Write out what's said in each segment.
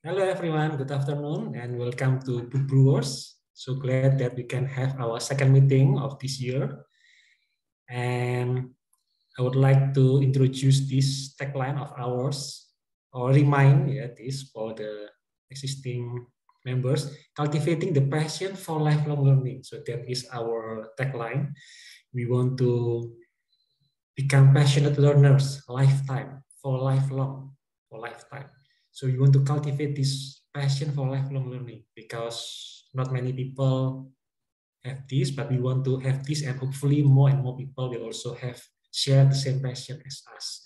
Hello everyone, good afternoon and welcome to Book Brewers. So glad that we can have our second meeting of this year. And I would like to introduce this tagline of ours, or remind this for the existing members, cultivating the passion for lifelong learning. So that is our tagline. We want to become passionate learners, lifetime, for lifelong, for lifetime. So you want to cultivate this passion for lifelong learning because not many people have this, but we want to have this, and hopefully more and more people will also have share the same passion as us.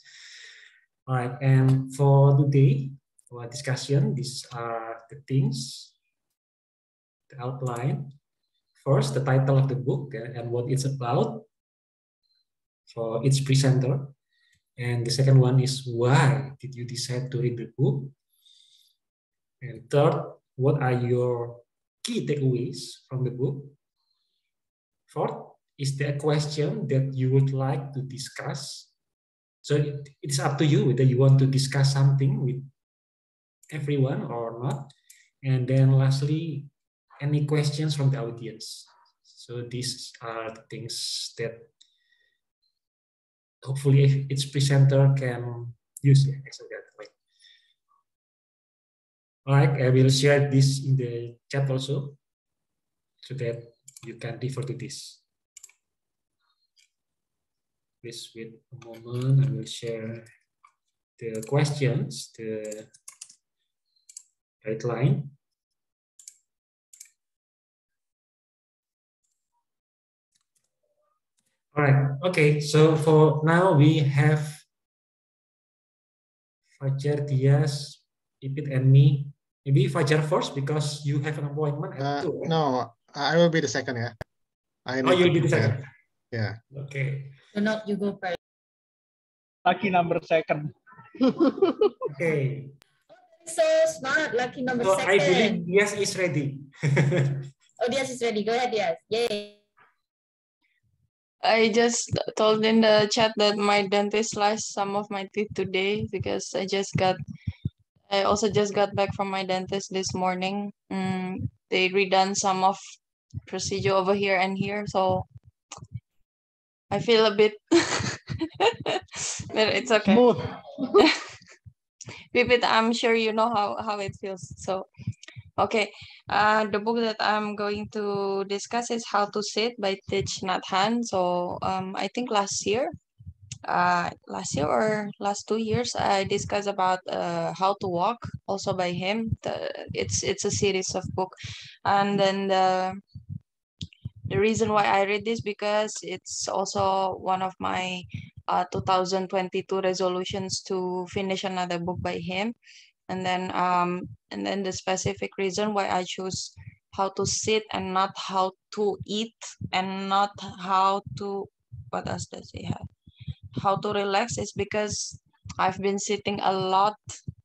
All right, and for today, our discussion, these are the things, the outline. First, the title of the book and what it's about for each presenter. And the second one is why did you decide to read the book? And third, what are your key takeaways from the book? Fourth, is there a question that you would like to discuss? So it's up to you whether you want to discuss something with everyone or not. And then lastly, any questions from the audience. So these are the things that hopefully each presenter can use. All right, I will share this in the chat also so that you can refer to this. Please wait a moment. I will share the questions, the guideline. All right. Okay. So for now, we have Fajar, Dias, Ipit, and me. Maybe Fajar first because you have an appointment at 2. No, I will be the second. Yeah. You'll be the second. Yeah. Okay. So not you go first. Lucky number second. Okay. So smart, lucky number So second. I believe Dias is ready. Oh, Dias is ready. Go ahead, Dias. Yay. I just told in the chat that my dentist sliced some of my teeth today because I also just got back from my dentist this morning. They redone some of procedure over here and here, so I feel a bit, but it's okay. Smooth. Pipit, I'm sure you know how it feels. So, okay. The book that I'm going to discuss is How to Sit by Thich Nhat Hanh. So, I think last year or last 2 years, I discussed about How to Walk, also by him. It's a series of book, and then the reason why I read this because it's also one of my 2022 resolutions to finish another book by him, and then the specific reason why I choose How to Sit and not How to Eat and not how to, what else does he have? How to Relax is because I've been sitting a lot,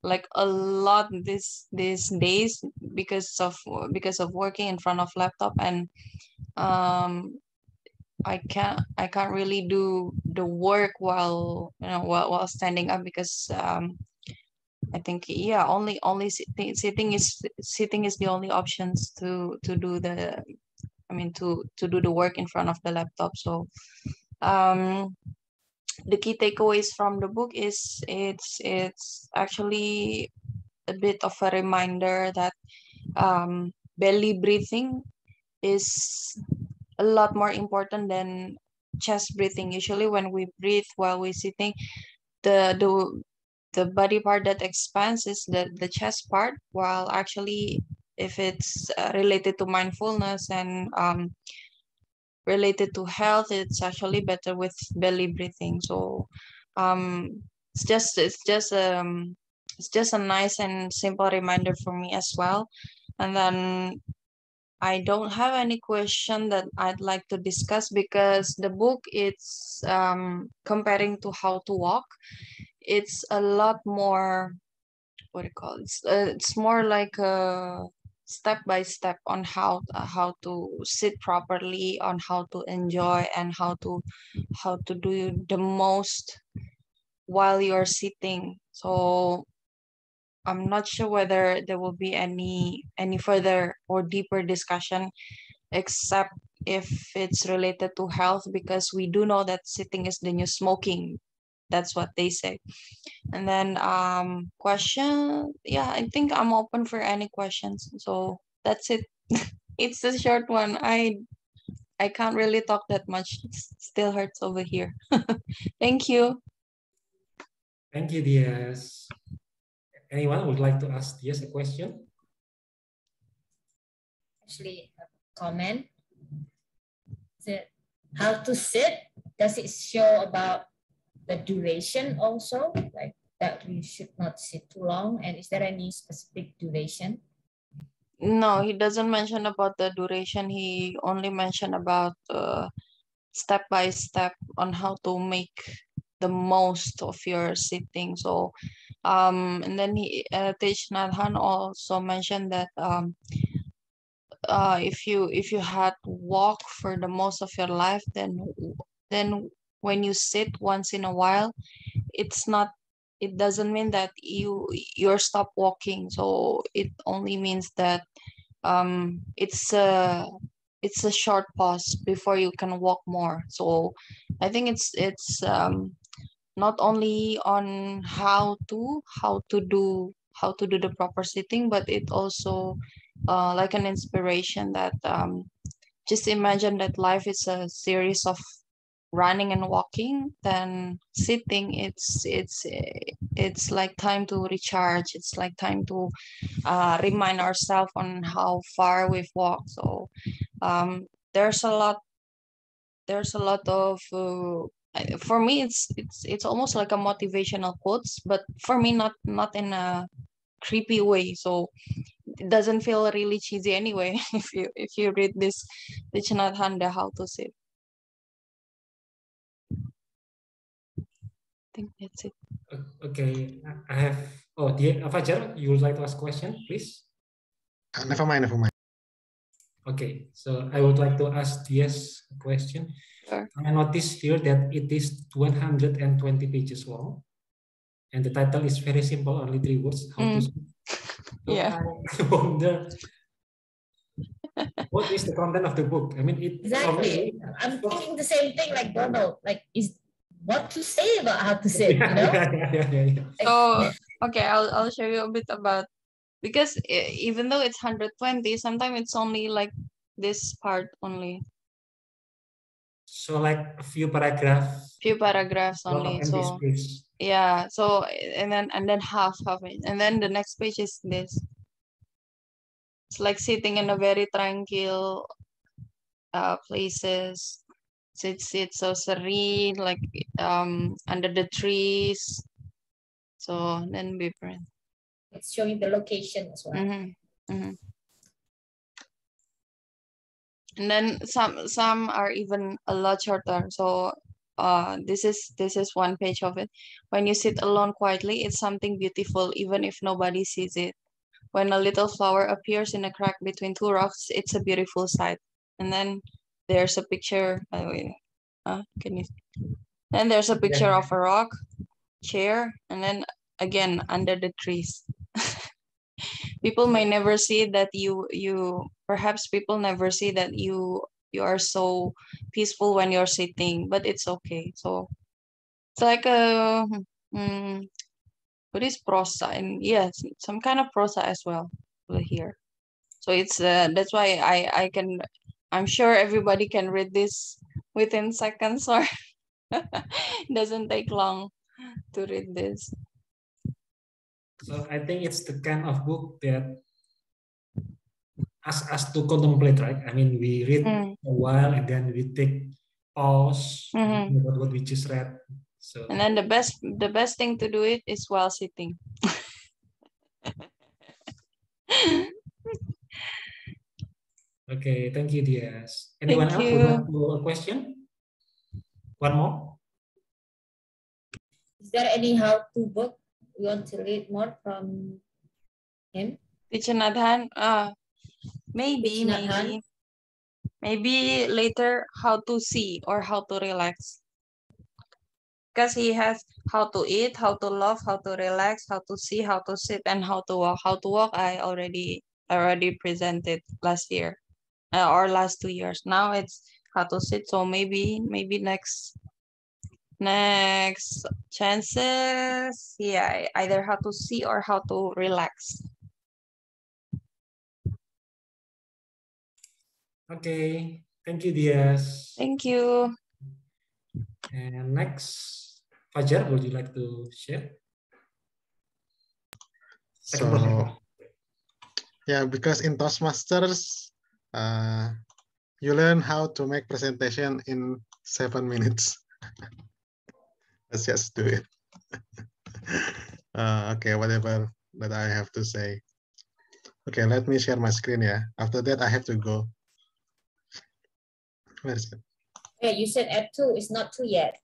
like a lot these days because of working in front of laptop, and um I can't really do the work while standing up because I think only sitting is the only options to do to do the work in front of the laptop. So the key takeaways from the book is it's actually a bit of a reminder that belly breathing is a lot more important than chest breathing. Usually when we breathe while we're sitting, the body part that expands is the chest part, while actually if it's related to mindfulness and related to health, it's actually better with belly breathing. So it's just a nice and simple reminder for me as well. And then I don't have any question that I'd like to discuss because the book it's comparing to How to Walk. It's a lot more, what do you call it? It's more like a step by step on how to sit properly, on how to enjoy, and how to do the most while you're sitting. So I'm not sure whether there will be any further or deeper discussion, except if it's related to health, because we do know that sitting is the new smoking. That's what they say. And then question, yeah, I think I'm open for any questions. So that's it. It's a short one. I can't really talk that much. It still hurts over here. Thank you. Thank you, Dias. Anyone would like to ask Dias a question? Actually, a comment. How to sit? Does it show about the duration also, like that we should not sit too long? And is there any specific duration? No, he doesn't mention about the duration. He only mentioned about step by step on how to make the most of your sitting. So, and then Tej Nhat Hanh also mentioned that if you had to walk for the most of your life, then when you sit once in a while, it doesn't mean that you're stop walking. So it only means that it's a short pause before you can walk more. So I think it's not only on how to do the proper sitting, but it also like an inspiration that just imagine that life is a series of running and walking. Then sitting, it's like time to recharge. It's like time to remind ourselves on how far we've walked. So there's a lot of for me it's almost like a motivational quotes, but for me not in a creepy way. So it doesn't feel really cheesy anyway if you read this Thich Nhat Hanh, the how to sit. I think that's it. Okay, I have. Oh, Fajar, you would like to ask a question, please? Never mind. Okay, so I would like to ask Dias a question. Sure. I noticed here that it is 120 pages long, and the title is very simple, only 3 words, how to sit. So Yeah. I wonder, what is the content of the book? I mean, Exactly. I'm thinking the same thing like Donald. Like, is what to say about how to sit, you know? Yeah. So okay, I'll show you a bit about, because even though it's 120, sometimes it's only like this part only, So like a few paragraphs, few paragraphs lot of only. empty So space. yeah, so and then half it, and then the next page is this. It's like sitting in a very tranquil places. It's so serene, like under the trees. So then different. It's showing the location as well. And then some are even a lot shorter. So this is one page of it. When you sit alone quietly, it's something beautiful, even if nobody sees it. When a little flower appears in a crack between two rocks, it's a beautiful sight. And then there's a picture. By the way, can you? Then there's a picture of a rock, chair, and then again under the trees. People may never see that perhaps people never see that you are so peaceful when you're sitting, but it's okay. So it's like a what is prosa? And yes, some kind of prosa as well here. So it's that's why I'm sure everybody can read this within seconds, or it doesn't take long to read this. So I think it's the kind of book that asks us to contemplate, right? I mean, we read a while and then we take pause about what we just read. So and then the best thing to do it is while sitting. Okay, thank you, Dias. Anyone else would like to a question? One more? Is there any how-to book you want to read more from him? Thich Nhat Hanh? Maybe later, how to see or how to relax. because he has how to eat, how to love, how to relax, how to see, how to sit, and how to walk. How to walk I already presented last year or last 2 years. Now it's how to sit. So maybe next chances, yeah, either how to see or how to relax. Okay, thank you, Dias. Thank you. And next, Fajar, would you like to share? Second So, project. yeah, because in Toastmasters, you learn how to make presentation in 7 minutes. Let's just do it. Okay, whatever that I have to say. Okay, let me share my screen. Yeah. After that, I have to go. Where is it? Yeah, you said at 2, it's not 2 yet.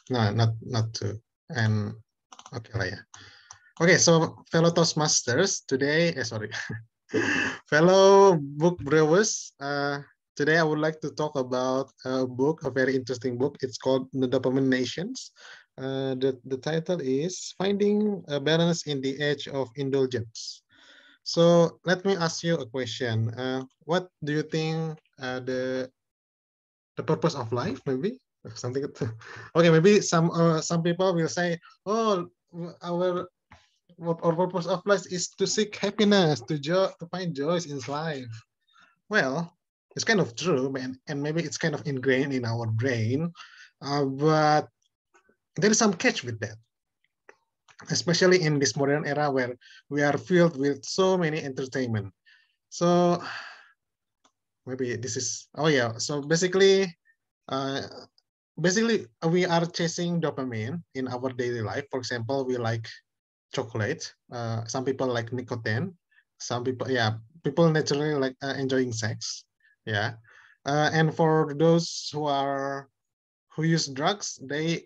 No, not 2. And okay, yeah. Okay, so fellow Toastmasters, today, sorry, fellow book brewers, today I would like to talk about a book, a very interesting book. It's called The Dopamine Nations. The title is Finding a Balance in the Age of Indulgence. So let me ask you a question. What do you think the purpose of life, maybe? Something. Okay, maybe some people will say, oh, our purpose of life is to seek happiness, to find joy in life. Well, it's kind of true, and maybe it's kind of ingrained in our brain, but there is some catch with that, especially in this modern era where we are filled with so many entertainment. So maybe this is, oh yeah, so basically we are chasing dopamine in our daily life. For example, we like chocolate. Some people like nicotine. Some people, yeah, people naturally like enjoying sex. Yeah. And for those who use drugs, they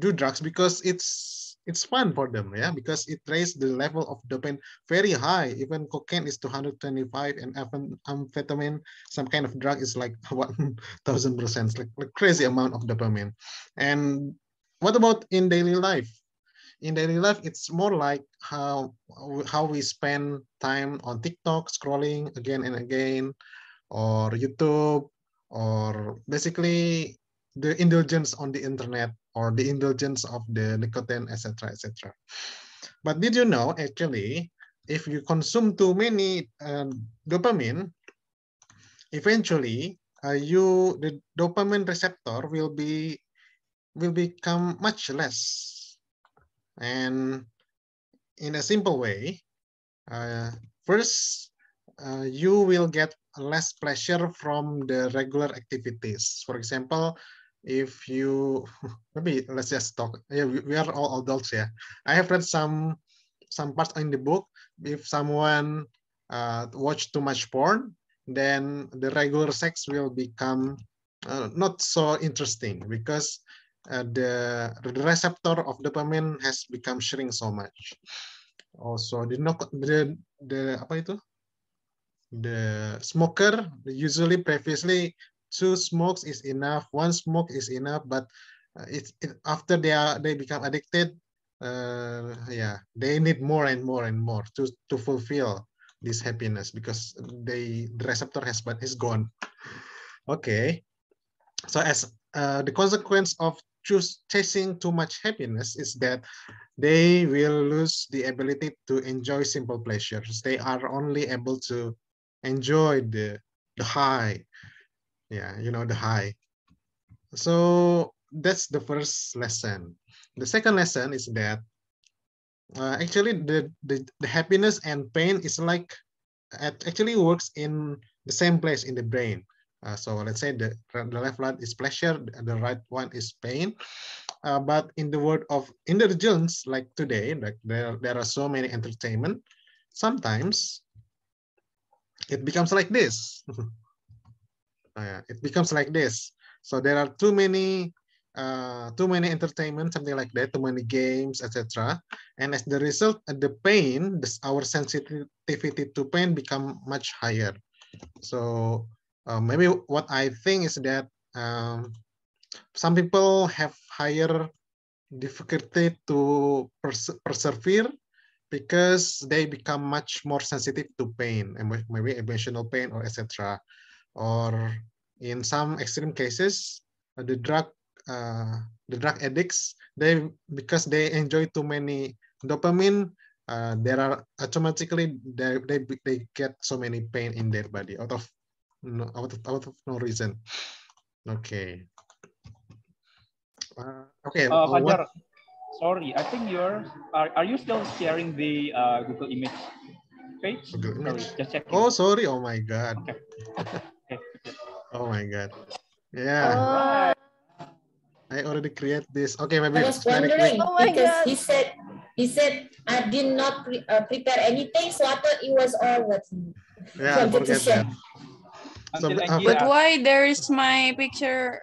do drugs because it's fun for them, yeah, because it raises the level of dopamine very high. Even cocaine is 225, and amphetamine, some kind of drug, is like 1,000%, like crazy amount of dopamine. And what about in daily life? In daily life, it's more like how we spend time on TikTok, scrolling again and again, or YouTube, or basically the indulgence on the internet, or the indulgence of the nicotine, etc., etc. But did you know, actually, if you consume too many dopamine, eventually the dopamine receptor will become much less. And in a simple way, first, you will get less pleasure from the regular activities. For example, if you, maybe let's just talk, yeah, we are all adults, yeah. I have read some parts in the book. If someone watch too much porn, then the regular sex will become not so interesting, because the receptor of dopamine has become shrink so much. Also, the apa itu? The smoker usually previously 2 smokes is enough, 1 smoke is enough, but after they become addicted, yeah, they need more and more and more to fulfill this happiness, because the receptor is gone. Okay, so as the consequence of chasing too much happiness is that they will lose the ability to enjoy simple pleasures. They are only able to enjoy the high. Yeah, you know, the high. So that's the first lesson. The second lesson is that actually the happiness and pain is like, it actually works in the same place in the brain. So let's say the left one is pleasure, the right one is pain. But in the world of indulgence, like today, like there are so many entertainment, sometimes it becomes like this. It becomes like this. So there are too many entertainment, something like that, too many games, etc. And as the result, the pain, our sensitivity to pain become much higher. So maybe what I think is that some people have higher difficulty to persevere because they become much more sensitive to pain, maybe emotional pain or etc. Or in some extreme cases, the drug addicts, because they enjoy too many dopamine, there are automatically they get so many pain in their body out of no reason. Okay. Okay. Fajar, sorry, I think are you still sharing the Google Image page? Google Image? Sorry, just checking. Oh, sorry. Oh my God. Okay. Okay. Oh my God. Yeah. I already create this. Okay, maybe I was wondering Oh my because God. he said I did not prepare anything, so I thought it was all what he Yeah, wanted to forget share. that. Until So, Angie But asked. why there is my picture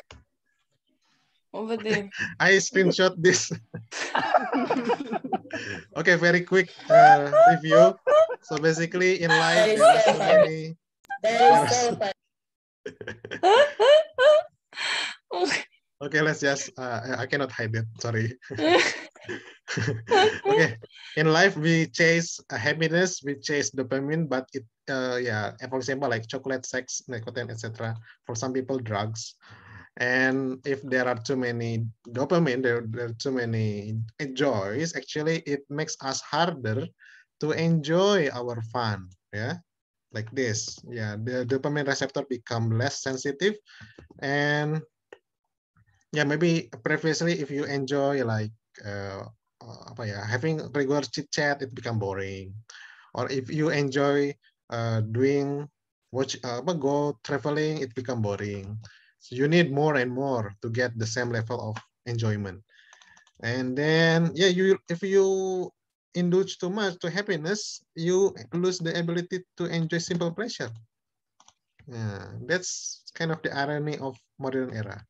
over there? I screenshot this. Okay, very quick review. So basically in life, That is there are so so funny. many. That there is are so so- funny. Okay, let's just, I cannot hide it, sorry. Okay, in life we chase happiness, we chase dopamine, but it, yeah, for example, like chocolate, sex, nicotine, etc. For some people, drugs. And if there are too many dopamine, there are too many joys, actually it makes us harder to enjoy our fun, yeah, like this. Yeah, the dopamine receptor become less sensitive. And yeah, maybe previously if you enjoy like having regular chit chat, it become boring. Or if you enjoy doing go traveling, it become boring. So you need more and more to get the same level of enjoyment. And then yeah, if you indulge too much to happiness, you lose the ability to enjoy simple pleasure. Yeah, that's kind of the irony of modern era.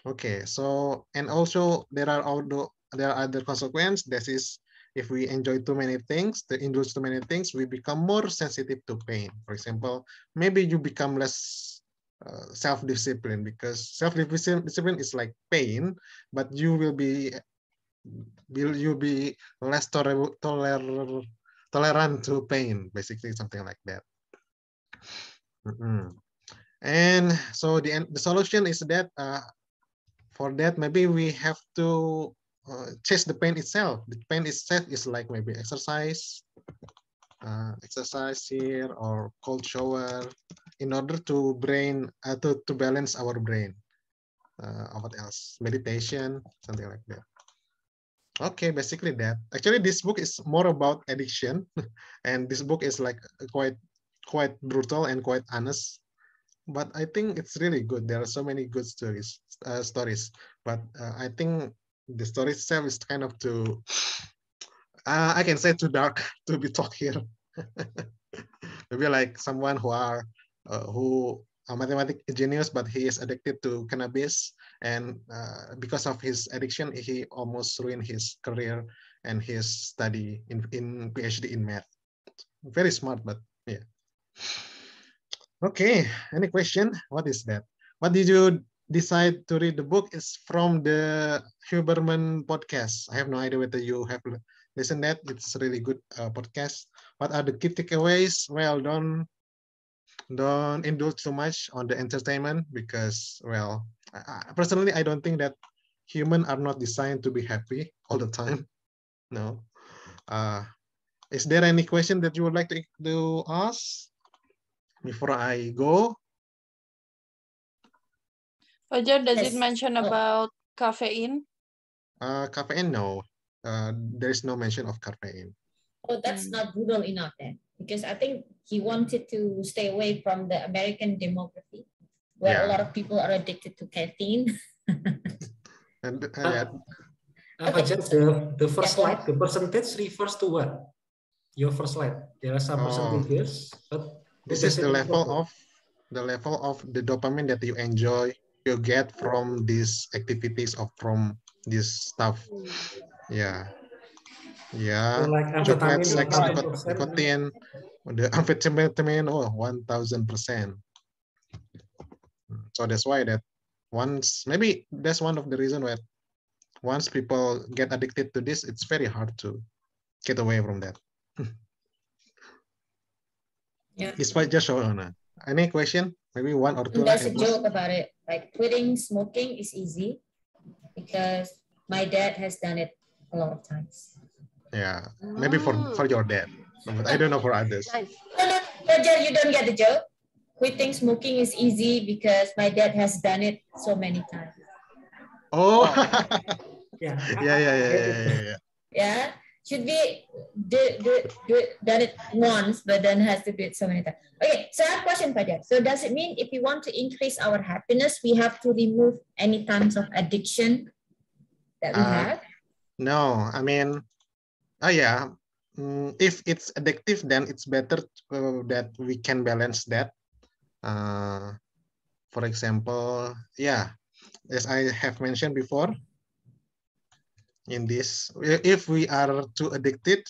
Okay, so and also there are other consequences. That is, if we enjoy too many things, to indulge too many things, we become more sensitive to pain. For example, maybe you become less self-disciplined, because self-discipline is like pain, but you will be less tolerant to pain, basically something like that. And so the solution is that for that, maybe we have to chase the pain itself. The pain itself is like maybe exercise here, or cold shower, in order to balance our brain. What else? Meditation, something like that. Okay, basically that. Actually, this book is more about addiction, and this book is like quite brutal and quite honest. But I think it's really good. There are so many good stories. But I think the story itself is kind of too, I can say, too dark to be talked here. Maybe like someone who a mathematic genius, but he is addicted to cannabis, and because of his addiction, he almost ruined his career and his study in PhD in math. Very smart, but yeah. Okay, any question? What is that? What did you decide to read the book? Is from the Huberman podcast. I have no idea whether you have listened that. It's a really good podcast. What are the key takeaways? Well, don't indulge too much on the entertainment, because, well, personally, I don't think that humans are not designed to be happy all the time. No. Is there any question that you would like to ask before I go? Fajar, does it Yes. mention about caffeine? Caffeine, no. There is no mention of caffeine. Oh, that's not brutal enough then, because I think he wanted to stay away from the American demography, where a lot of people are addicted to caffeine. And Just the first slide, the percentage refers to what? Your first slide. There are some percentages, but this is the level of the dopamine that you enjoy, you get from these activities or from this stuff. Yeah. Yeah. So like Chocolate, amphetamine, sex, 100%. nicotine, the amphetamine, 1000%. So that's why that maybe that's one of the reason why once people get addicted to this, it's very hard to get away from that. Yeah. Despite just showing any question, maybe one or two. There's a joke about it. Like quitting smoking is easy because my dad has done it a lot of times. Yeah, maybe for your dad, but I don't know for others. Nice. No, Roger, you don't get the joke. Quitting smoking is easy because my dad has done it so many times. Oh, Yeah. yeah. Yeah, should be done it once, but then has to do it so many times. Okay, so I have a question, Fajar. So does it mean if we want to increase our happiness, we have to remove any types of addiction that we have? No, I mean, yeah. If it's addictive, then it's better that we can balance that. For example, yeah, as I have mentioned before, in this, if we are too addicted,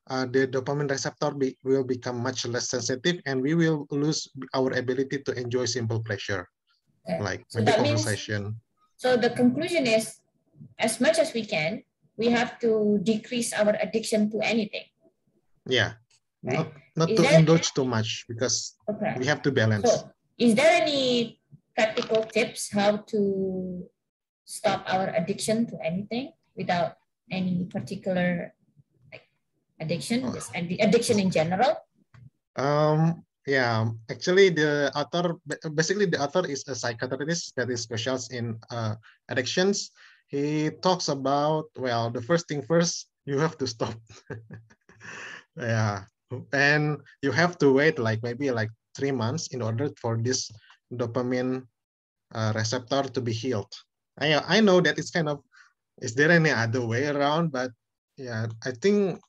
the dopamine receptor will become much less sensitive, and we will lose our ability to enjoy simple pleasure, like So maybe that means, conversation. so the conclusion is, as much as we can, we have to decrease our addiction to anything. Yeah, Right. not Is to there- indulge too much, because Okay. we have to balance. So, is there any practical tips how to stop our addiction to anything without any particular like addiction, just addiction in general? Yeah, actually the author, basically the author is a psychiatrist that is specialized in addictions. He talks about, well, the first thing first, you have to stop. Yeah, and you have to wait like maybe like 3 months in order for this dopamine receptor to be healed. I know that it's kind of, is there any other way around? But yeah, I think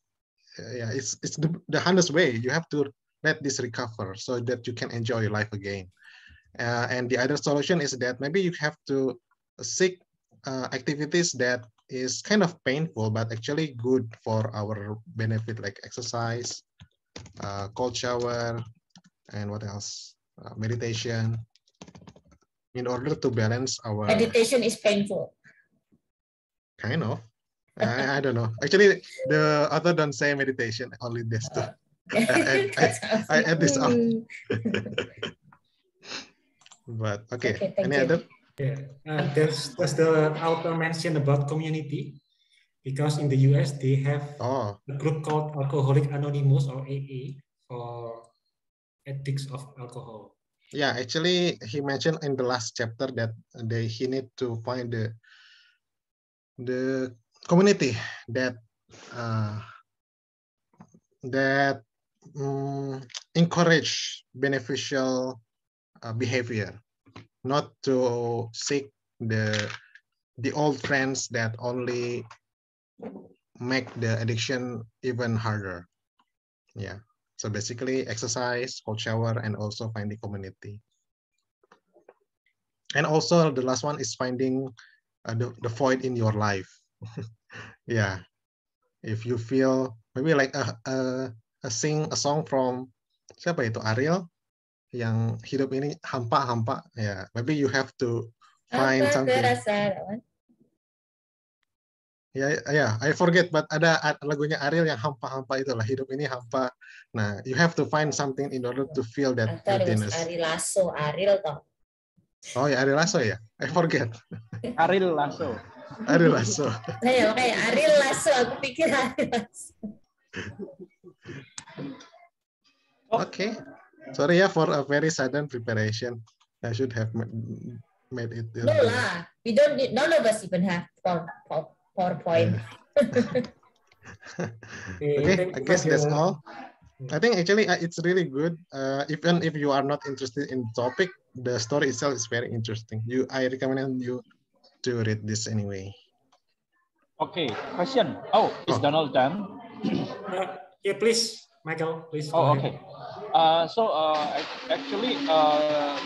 yeah, it's the hardest way. You have to let this recover so that you can enjoy your life again. And the other solution is that maybe you have to seek activities that is kind of painful but actually good for our benefit, like exercise, cold shower, and what else? Meditation, in order to balance our Meditation is painful. kind of. I don't know. Actually, the author don't say meditation, only this two. I add this up. But okay, thank any you. other? Yeah, there's the author mentioned about community, because in the US they have Oh, a group called Alcoholic Anonymous, or AA, for addicts of alcohol. yeah. Actually, he mentioned in the last chapter that he need to find the community that encourage beneficial behavior, not to seek the old friends that only make the addiction even harder. Yeah. So basically exercise, cold shower, and also finding community. And also the last one is finding the void in your life. Yeah. If you feel maybe like sing a song from siapa itu, Ariel, yang hidup ini hampa. Yeah. Maybe you have to find something. Ya, I forget, but ada lagunya Ariel yang hampa-hampa itulah, hidup ini hampa. Nah, you have to find something in order to feel that emptiness. Ari Lasso, Ariel toh. Oh ya, Ariel Lasso ya? I forget. Ariel Lasso. Ariel Lasso. Saya makanya Ariel Lasso, aku pikir Ariel Lasso. Okay. Sorry ya for a very sudden preparation. I should have made it. No lah, we don't need, none of us even have PowerPoint. Okay, I guess that's all. I think actually it's really good. Even if you are not interested in the topic, the story itself is very interesting. I recommend you to read this anyway. Okay, question. Oh, is Donald done? Yeah, please, Michael, please. Oh, okay. Actually,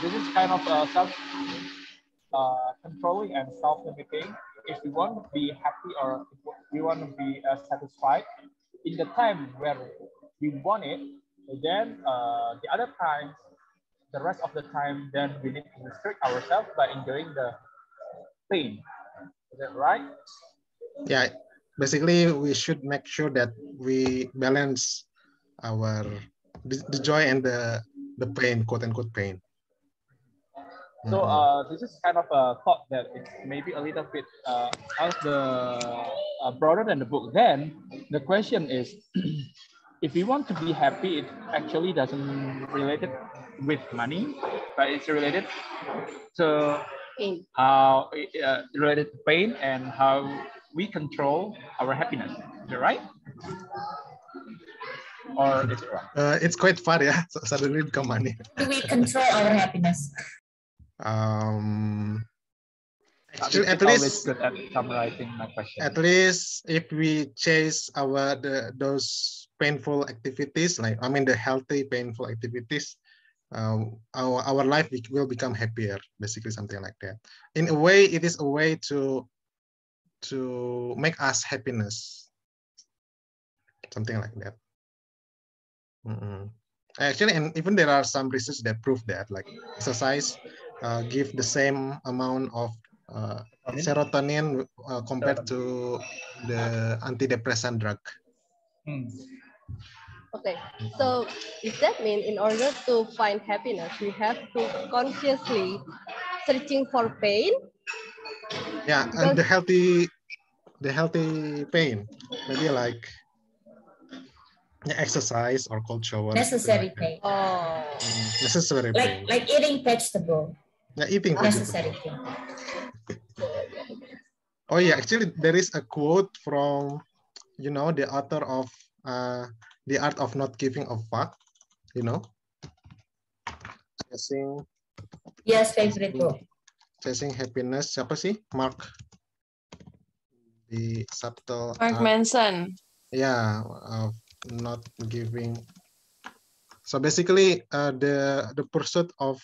this is kind of self-controlling and self-limiting. If you want to be happy or if you want to be satisfied in the time where you want it, then the other times, the rest of the time, then we need to restrict ourselves by enjoying the pain. Is that right? Yeah, basically we should make sure that we balance our the joy and the pain, quote unquote pain. So this is kind of a thought that it's maybe a little bit broader than the book. Then the question is, if we want to be happy, it actually doesn't related with money, but it's related to how related to pain and how we control our happiness. Is that right? Or is it wrong? It's quite far, yeah. So suddenly become money. Do we control our happiness? Actually, at always least good at summarizing my question. At least if we chase those painful activities, like the healthy painful activities, our life will become happier. Basically, something like that. In a way, it is a way to make us happiness. Something like that. Actually, and even there are some research that prove that, like exercise give the same amount of serotonin compared to the antidepressant drug. Okay, so does that mean in order to find happiness, we have to consciously searching for pain? Yeah, and the healthy pain, maybe like exercise or cold shower. Necessary pain. Oh, necessary pain. Like eating vegetable. Yeah, eating necessary pain. Oh yeah, actually there is a quote from the author of The Art of Not Giving a Fuck. Yes, favorite book. Chasing Happiness. Siapa sih? Mark. The subtle. Mark Manson. Yeah, not giving. So basically, the pursuit of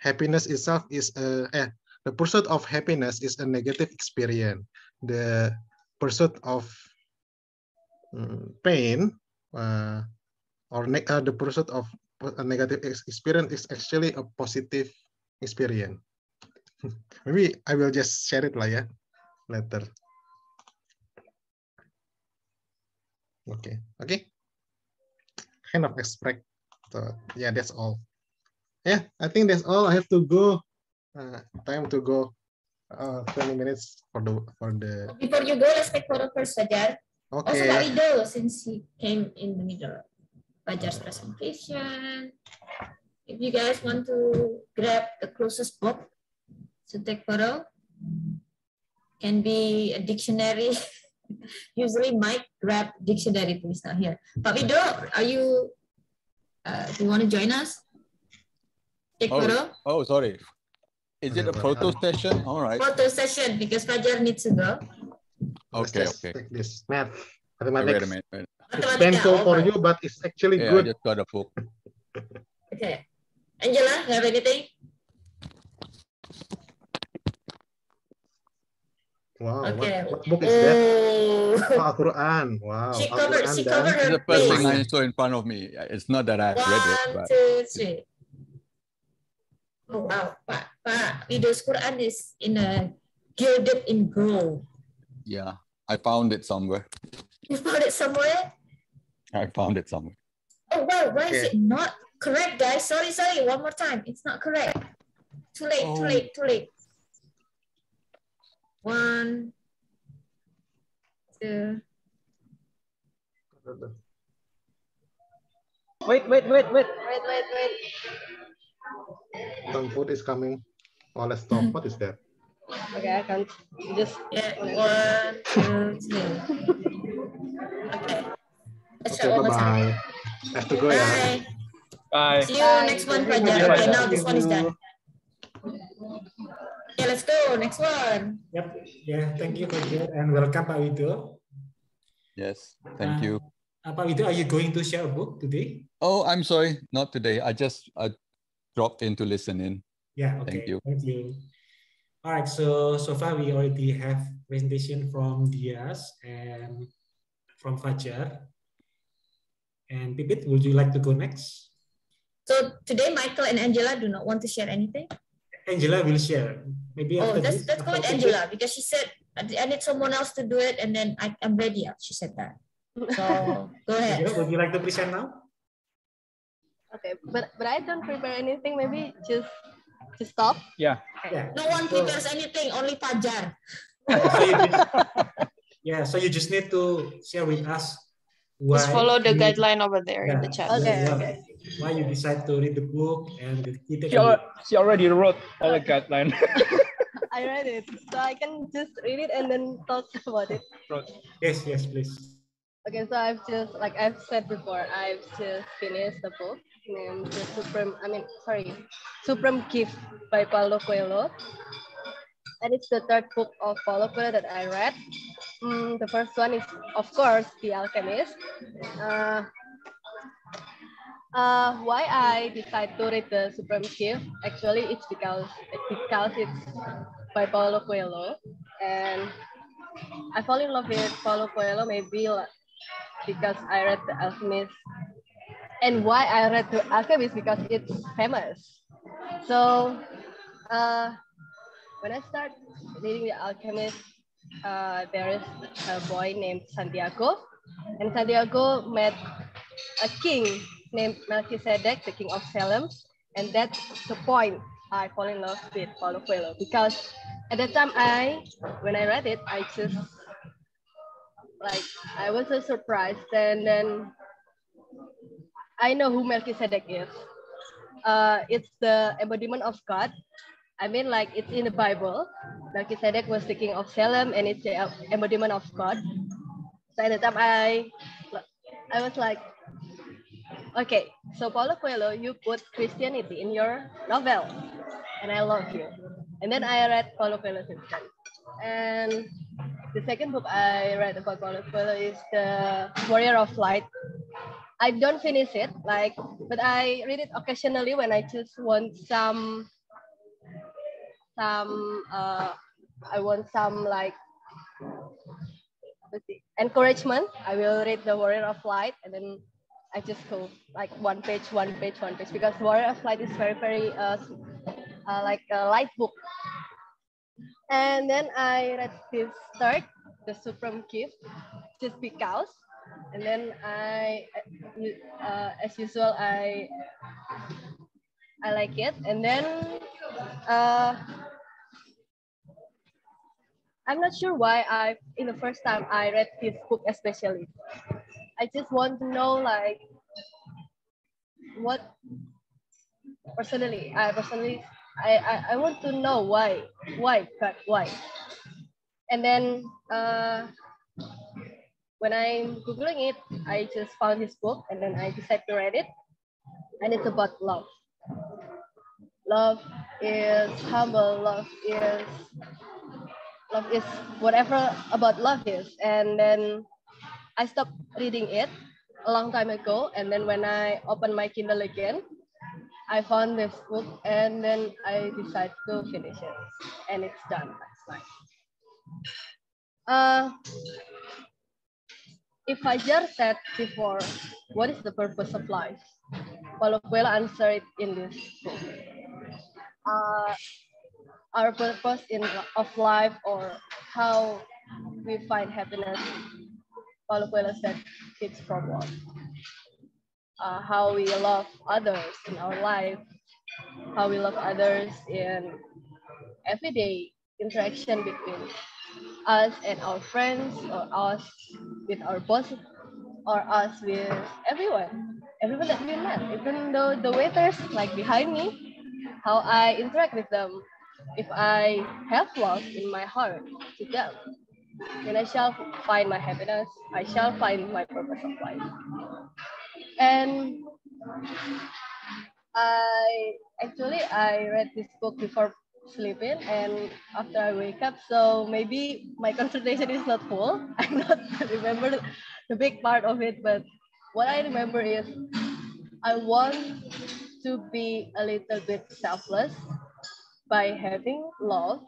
happiness itself is the pursuit of happiness is a negative experience. The pursuit of pain or the pursuit of a negative experience is actually a positive experience. Maybe I will just share it lah ya later. Okay. Kind of expect. So yeah, that's all. Yeah, I think that's all. I have to go. Time to go. 20 minutes for the. Before you go, let's take photo first, Fajar. Okay. Also, Pak Wido, since he came in the middle. Fajar's presentation. If you guys want to grab the closest book to take photo, can be a dictionary. Usually Mike grab dictionary, please, not here. Pak Wido, are you, do you want to join us? Take photo? Oh, sorry. Is it a photo session? All right. Photo session, because Fajar needs to go. Okay. Take this. Mathematics. Wait a minute. It's painful for you, but it's actually good. I just got a book. Okay. Angela, you have anything? Wow. Okay. What book is that? Oh, Al-Quran. Wow. She covered her the first thing I saw in front of me. It's not that I've read it. But... 1, 2, 3. Oh, wow. Pak Wido's Quran is gilded in gold. Yeah, I found it somewhere. You found it somewhere? I found it somewhere. Oh, wow. Why is it not correct, guys? Sorry. One more time. It's not correct. Too late. 1, 2. Wait. Some food is coming. Oh, let's stop. What is that? okay, I can just. Yeah, 1, 2, 3. Okay. Let's try one more time. I have to go, ya. Bye. See you next one, Fajar. Okay, now this one is done. Okay, let's go. Next one. Yep. Yeah, thank you, Fajar, and welcome, Pak Wido. Yes, thank you. Pak Wido, are you going to share a book today? Oh, I'm sorry, not today. I just dropped in to listen in. Yeah, okay. Thank you. All right, so far we already have presentation from Dias and from Fajar. And Pipit, would you like to go next? So today, Michael and Angela do not want to share anything? Angela will share. Maybe Oh, after that's this, good, Angela, because she said I need someone else to do it, and then I'm ready. She said that. So go ahead. Angela, would you like to present now? Okay, but I don't prepare anything. Maybe just stop. Yeah. Yeah. No one prepares anything, only Fajar. So you just, yeah, so you just need to share with us why Just follow the you, guideline over there in the chat. Okay, okay. why you decide to read the book and the key She, takeaway. she already wrote all the guideline. I read it, so I can just read it and then talk about it. Yes, yes, please. Okay, so I've just, like I've said before, I've just finished the book named The Supreme Gift by Paulo Coelho. And it's the third book of Paulo Coelho that I read. The first one is, of course, The Alchemist. Why I decided to read The Supreme Gift? Actually, it's because it's by Paulo Coelho, and I fall in love with Paulo Coelho maybe because I read The Alchemist. And why I read The Alchemist? Because it's famous. So when I start reading The Alchemist, there is a boy named Santiago, and Santiago met a king named Melchizedek, the king of Salem, and that's the point I fall in love with Paulo Coelho, because at that time when I read it, I just I was so surprised, and then I know who Melchizedek is. It's the embodiment of God. I mean, it's in the Bible. Melchizedek was the king of Salem, and it's the embodiment of God. So at the time, I was like, okay, so Paulo Coelho, you put Christianity in your novel, and I love you. And then I read Paulo Coelho since then. And the second book I read about Paulo Coelho is The Warrior of Light. I don't finish it, but I read it occasionally when I just want some encouragement. I will read The Warrior of Light, and then I just go one page, because Warrior of Light is very, very like a light book. And then I read this third, The Supreme Gift, just because. And then as usual, I like it. And then I'm not sure why in the first time I read this book especially. I just want to know what personally I want to know why. And then when I'm Googling it, I just found this book, and then I decided to read it. And it's about love. Love is humble. Love is whatever about love is. And then I stopped reading it a long time ago. And then when I opened my Kindle again, I found this book, and then I decided to finish it. And it's done last night. If Fajar said before, what is the purpose of life? Paulo Coelho answered in this book. Our purpose of life, or how we find happiness, Paulo Coelho said it's from love. How we love others in our life, how we love others in everyday interaction between us and our friends, or us with our boss, or us with everyone that we met, even though the waiters behind me, how I interact with them. If I have love in my heart to them, then I shall find my happiness. I shall find my purpose of life. And I read this book before sleeping, and after I wake up, so maybe my concentration is not full. I not remember the big part of it, but what I remember is I want to be a little bit selfless by having love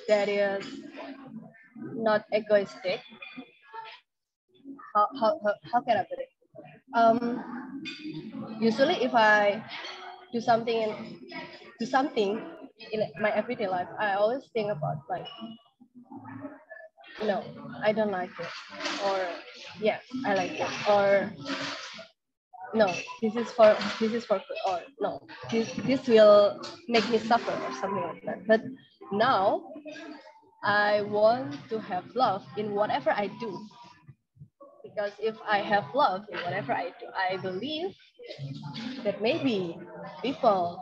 that is not egoistic. How can I put it? Usually if I do something in my everyday life, I always think about like, no, I don't like it, or yes, I like it, or no, this is for good, or no, this will make me suffer or something like that. But now I want to have love in whatever I do, because if I have love in whatever I do, I believe that maybe people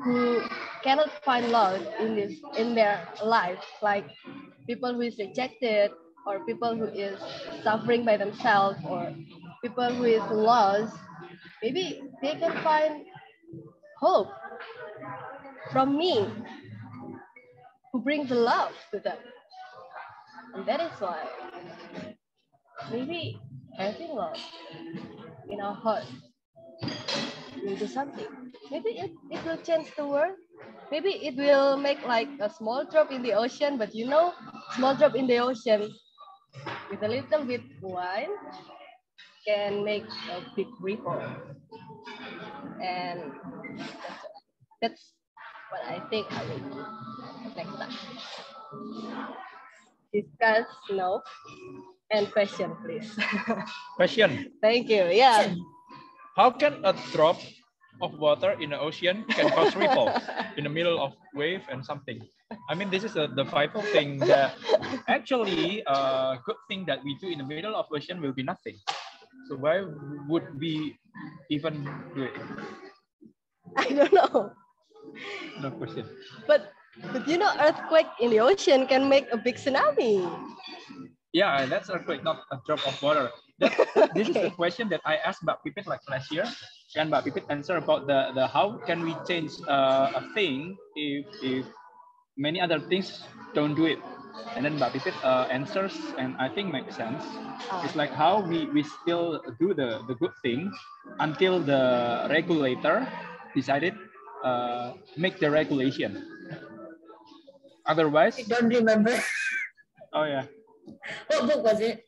who cannot find love in their life, like people who is rejected, or people who is suffering by themselves, or people who is lost, maybe they can find hope from me, who brings love to them. And that is why maybe having love in our heart will do something. Maybe it will change the world. Maybe it will make like a small drop in the ocean, but you know, small drop in the ocean with a little bit wine can make a big ripple. And that's what I think I will do next time. Discuss, no, and question, please. Question. Thank you. Yeah. How can a drop of water in the ocean can cause ripple in the middle of wave and something? I mean, this is the vital thing that actually a good thing that we do in the middle of ocean will be nothing. So why would we even do it? I don't know. No question. But you know, earthquake in the ocean can make a big tsunami. Yeah, that's earthquake, not a drop of water. This is the question that I asked Mbak Pipit like last year, and Mbak Pipit answer about the how can we change a thing if many other things don't do it. And then Mbak Pipit answers, and I think makes sense. It's like how we still do the good thing until the regulator decided make the regulation. Otherwise, I don't remember. Oh yeah. What book was it?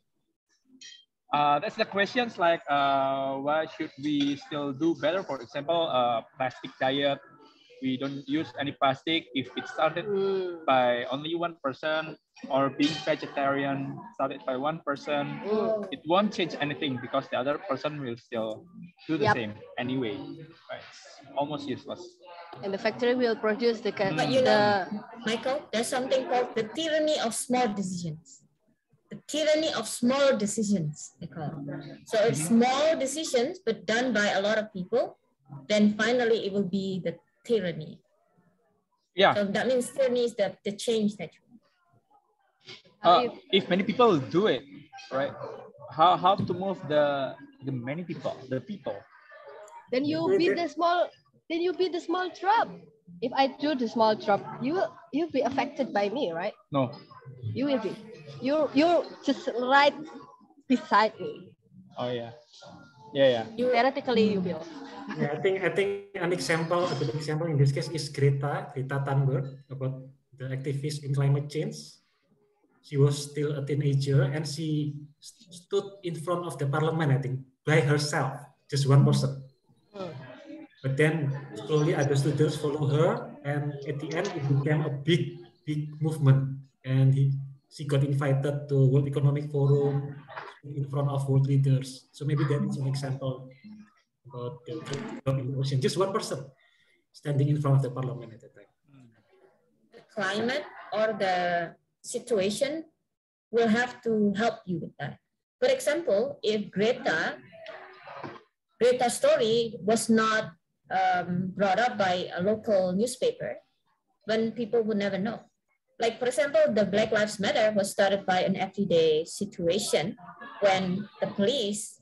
That's the questions like what should we still do better? For example, plastic diet. We don't use any plastic if it started by only one person, or being vegetarian started by one person. It won't change anything because the other person will still do the same anyway. Right? It's almost useless. And the factory will produce the. But you know, Michael, there's something called the tyranny of small decisions. The tyranny of small decisions, they call it. So it's small decisions, but done by a lot of people. Then finally, it will be the tyranny. Yeah. So that means tyranny is the change that you want. If many people do it, right? How to move the many people, the people? Then you be the small. Then you be the small drop. If I do the small drop, you'll be affected by me, right? No. You will be. You're just right beside me. Oh yeah. Yeah. Theoretically, you will. Yeah, I think a good example in this case is Greta Thunberg, about the activist in climate change. She was still a teenager and she stood in front of the parliament, I think, by herself, just one person. But then slowly other students follow her, and at the end it became a big movement. And she got invited to World Economic Forum in front of world leaders. So maybe that is an example about the drop in the ocean. Just one person standing in front of the parliament at the time. The climate or the situation will have to help you with that. For example, if Greta's story was not brought up by a local newspaper, then people would never know. Like, for example, the Black Lives Matter was started by an everyday situation when the police,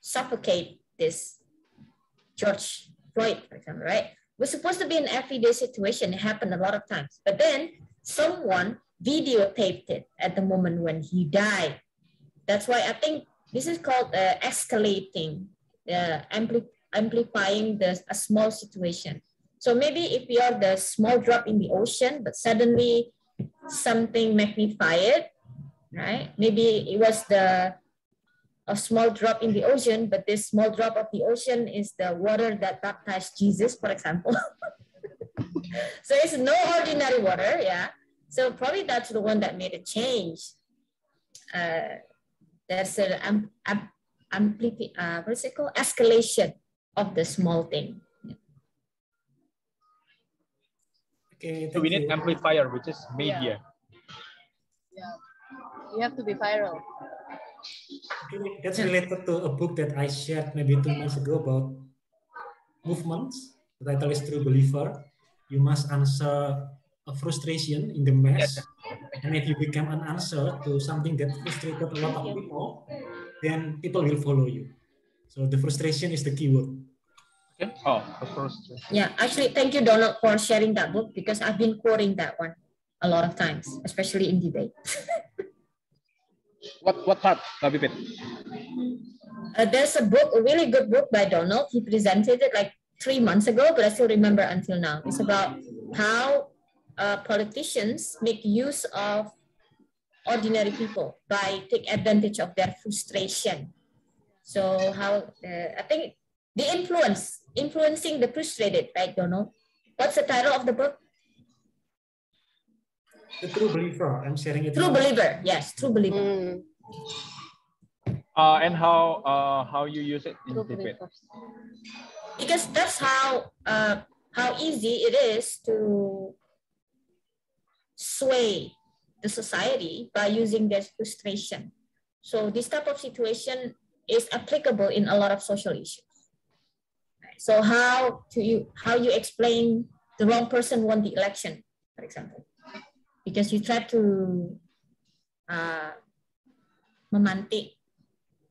suffocate this George Floyd, for example, right? It was supposed to be an everyday situation. It happened a lot of times. But then someone videotaped it at the moment when he died. That's why I think this is called escalating, amplifying a small situation. So maybe if you are the small drop in the ocean, but suddenly something magnified, right? Maybe it was a small drop in the ocean, but this small drop of the ocean is the water that baptized Jesus, for example. So it's no ordinary water, yeah. So probably that's the one that made a change. There's an what's it called? Escalation of the small thing. Okay, So we need amplifier, which is media. Yeah. You have to be viral. Okay, that's related to a book that I shared maybe 2 months ago about movements. The title is True Believer. You must answer a frustration in the mass. And if you become an answer to something that frustrated a lot of people, then people will follow you. So the frustration is the keyword. Okay. Oh, the frustration. Yeah, actually, thank you, Donald, for sharing that book because I've been quoting that one a lot of times, especially in debate. What part, Bipit? There's a book, a really good book by Donald. He presented it like 3 months ago, but I still remember until now. It's about how politicians make use of ordinary people by take advantage of their frustration. So how, I think the influencing the frustrated, right, Donald? What's the title of the book? The True Believer. I'm sharing it. True Believer. Yes, True Believer. And how you use it in debate? Because that's how easy it is to sway the society by using their frustration. So this type of situation is applicable in a lot of social issues. So how you explain the wrong person won the election, for example, because you try to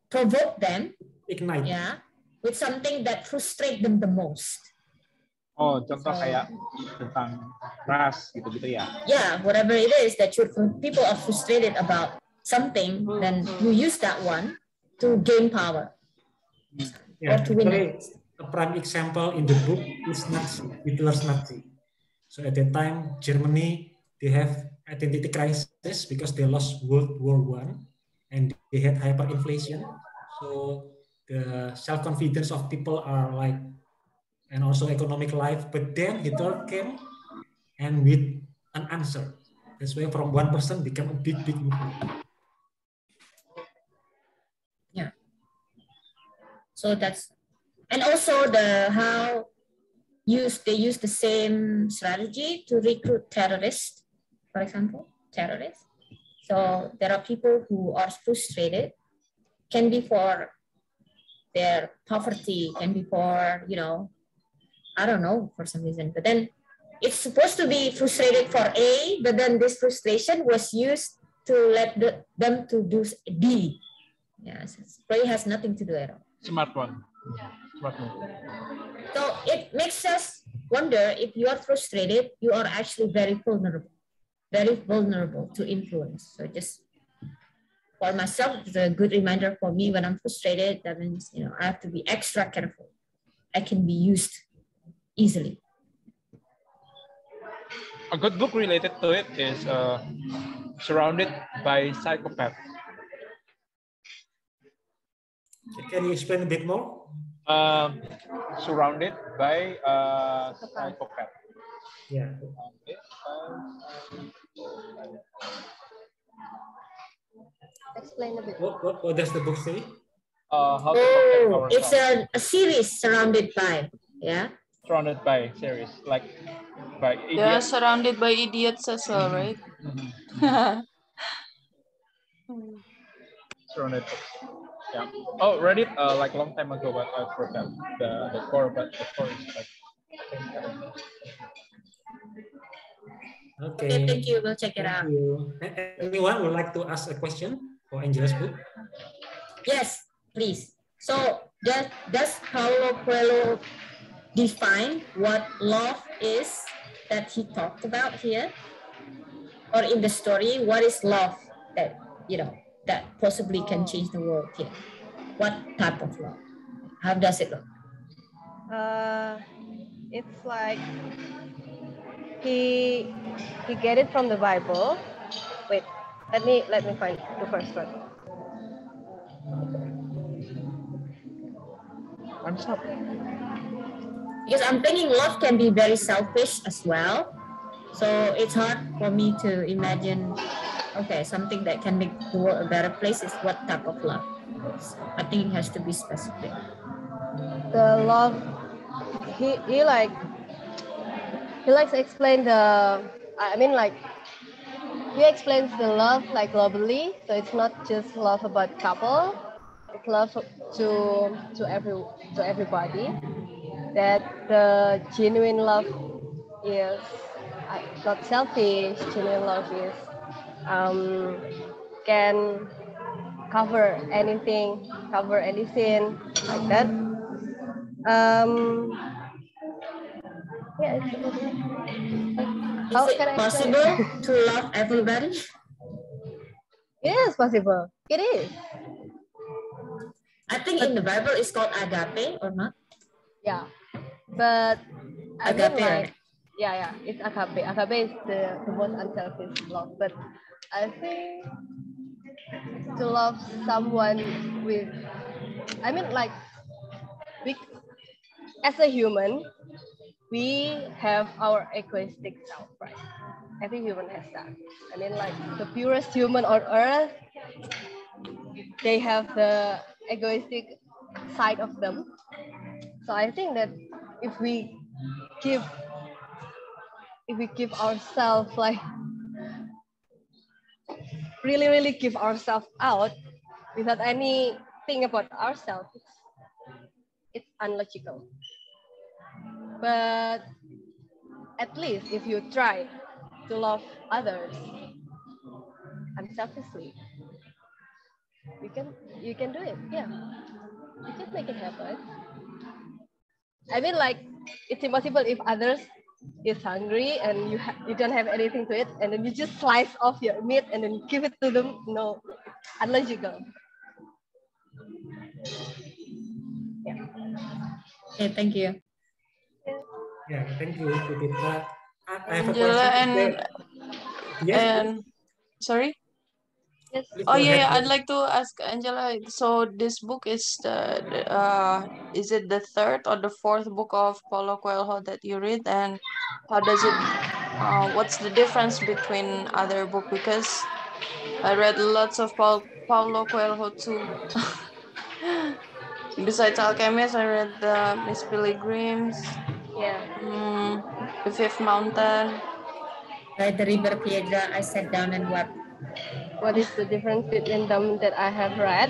provoke them, ignite, yeah, with something that frustrates them the most. Oh, contoh kayak tentang ras gitu-gitu ya? Yeah, whatever it is that people are frustrated about something, then you use that one to gain power. Yeah, or to win. a prime example in the book is Nazi, Hitler's Nazi. So at that time, Germany, they have identity crisis because they lost World War I and they had hyperinflation. So the self-confidence of people are like, and also economic life. But then Hitler came and with an answer. That's why from one person became a big movement. Yeah. So that's, and also how they use the same strategy to recruit terrorists, for example, terrorists. So there are people who are frustrated, can be for their poverty, can be for, I don't know, for some reason. But then it's supposed to be frustrated for A, but then this frustration was used to let them to do B. Yes, it probably has nothing to do at all. Smart one. Smart one. So it makes us wonder, if you are frustrated, you are actually very vulnerable to influence. So just for myself, it's a good reminder for me when I'm frustrated. That means, I have to be extra careful. I can be used easily. A good book related to it is Surrounded by Psychopaths. Can you explain a bit more? Surrounded by Psychopath. Yeah. Explain a bit. What does the book say? How to protect ourselves. It's a series surrounded by, yeah? Surrounded by series, like by idiots. Yeah, surrounded by idiots as well, right? Surrounded. Yeah. Oh, read it like a long time ago, but I forgot the core. But the core is like. Okay, thank you. We'll check it out. Anyone would like to ask a question for Angela's book? Yes, please. So does Paulo Coelho define what love is that he talked about here? Or in the story, what is love that, that possibly can change the world here? What type of love? How does it look? It's like he get it from the Bible. Wait, let me find the first one. I'm sorry. Because I'm thinking love can be very selfish as well. So it's hard for me to imagine, okay, something that can make the world a better place is what type of love. So I think it has to be specific. The love, he likes to explain the, I mean like, he explains the love like globally. So it's not just love about couple, it's love to everybody. That the genuine love is not selfish. Genuine love is can cover anything, cover anything like that. Yeah, it's like, how Is it can I explain possible it? to love everybody? Yes, possible. It is. I think in the Bible it's called agape or not? Yeah, but I mean Agape, like, right? yeah, it's agape. Agape is the most unselfish love, but I think to love someone with, I mean like, we, as a human, we have our egoistic self, right? Every human has that. I mean like the purest human on earth, they have the egoistic side of them. So I think that if we give ourselves like really give ourselves out without anything about ourselves, it's unlogical. But at least if you try to love others unselfishly, you can do it. Yeah, you can make it happen. I mean like, it's impossible if others is hungry and you don't have anything to eat, and then you just slice off your meat and then give it to them. No, unlogical. Yeah. Okay, thank you. Yeah, thank you, Pipit. I have a Angela question. Yes, and sorry. Yes. please Oh go yeah, ahead. yeah, I'd like to ask Angela. So this book is is it the third or the fourth book of Paulo Coelho that you read, and how does it? What's the difference between other book? Because I read lots of Paulo Coelho too. Besides Alchemist, I read the Miss Pilgrims, Yeah. The Fifth Mountain. By the River Piedra, I sat down and wept. What is the difference between them that I have read?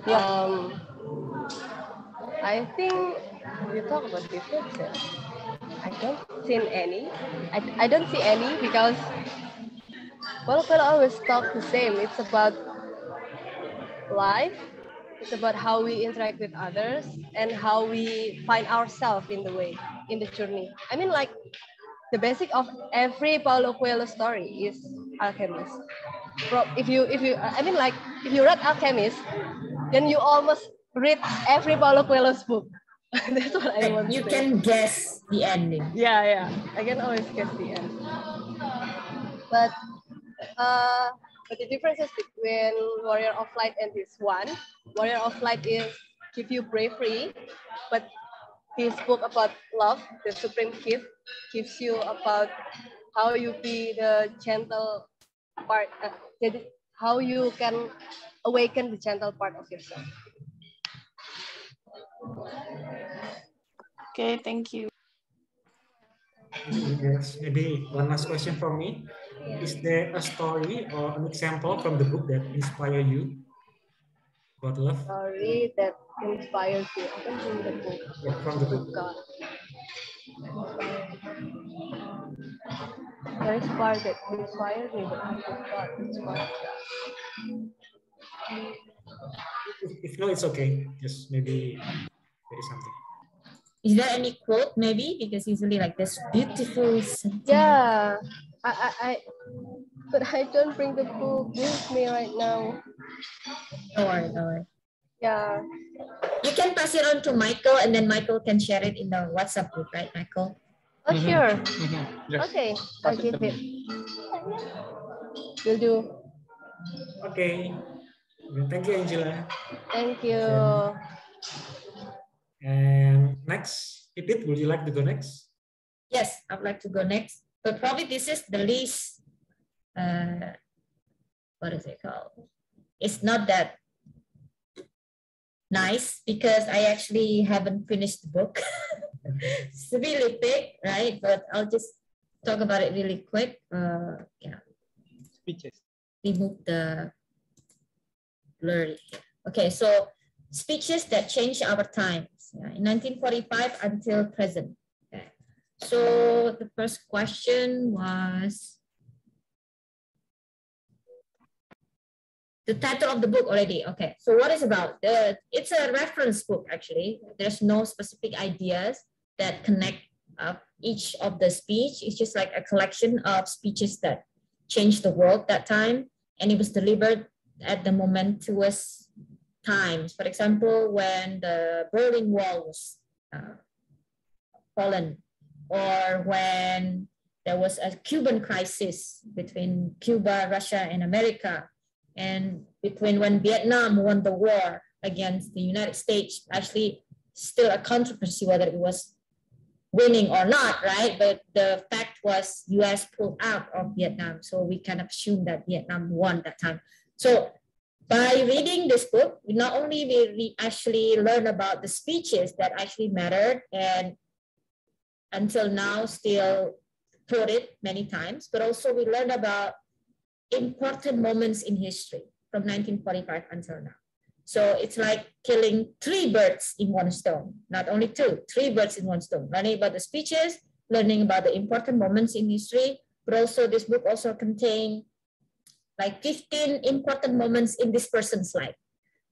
Yeah. I think you talk about differences. I don't see any. I don't see any because Paulo Coelho always talk the same. It's about life. It's about how we interact with others and how we find ourselves in the way, in the journey. I mean, like, the basic of every Paulo Coelho story is Alchemist. If you, I mean, like, if you read Alchemist, then you almost read every Paulo Coelho's book. That's what I want You to say. can guess the ending. Yeah, I can always guess the end. But the differences between Warrior of Light and this one, Warrior of Light is give you bravery, but this book about love, the supreme gift, gives you about how you be the gentle part, how you can awaken the gentle part of yourself. Okay, thank you. Yes, maybe one last question from me. Is there a story or an example from the book that inspired you about love? Story that inspires you. I can read the book. Yeah, from the book. God. There is part that inspired me, but I forgot which part. If no, it's okay. Just maybe there is something. Is there any quote maybe? Because usually like this beautiful sentence. Yeah, but I don't bring the book with me right now. Don't worry. Yeah. You can pass it on to Michael and then Michael can share it in the WhatsApp group, right, Michael? Oh, sure. Yes. Okay, I'll give it. Will do. Okay. Thank you, Angela. Thank you. And next, Edith, would you like to go next? Yes, I would like to go next. But probably this is the least, what is it called? It's not that nice because I actually haven't finished the book. It's really big, right? But I'll just talk about it really quick. Yeah. Speeches. Remove the blur. Okay, so speeches that change our times, in 1945 until present. Okay. So the first question was the title of the book already. Okay, so what is about? It's a reference book, actually. There's no specific ideas that connect each of the speech. It's just like a collection of speeches that changed the world that time. And it was delivered at the momentous times. For example, when the Berlin Wall was fallen, or when there was a Cuban crisis between Cuba, Russia, and America, and between when Vietnam won the war against the United States. Actually, still a controversy whether it was winning or not, right? But the fact was US pulled out of Vietnam. So we kind of assume that Vietnam won that time. So by reading this book, not only we actually learn about the speeches that actually mattered and until now still quoted many times, but also we learned about important moments in history from 1945 until now. So it's like killing 3 birds in one stone, not only 2, 3 birds in one stone, learning about the speeches, learning about the important moments in history, but also this book also contains like 15 important moments in this person's life.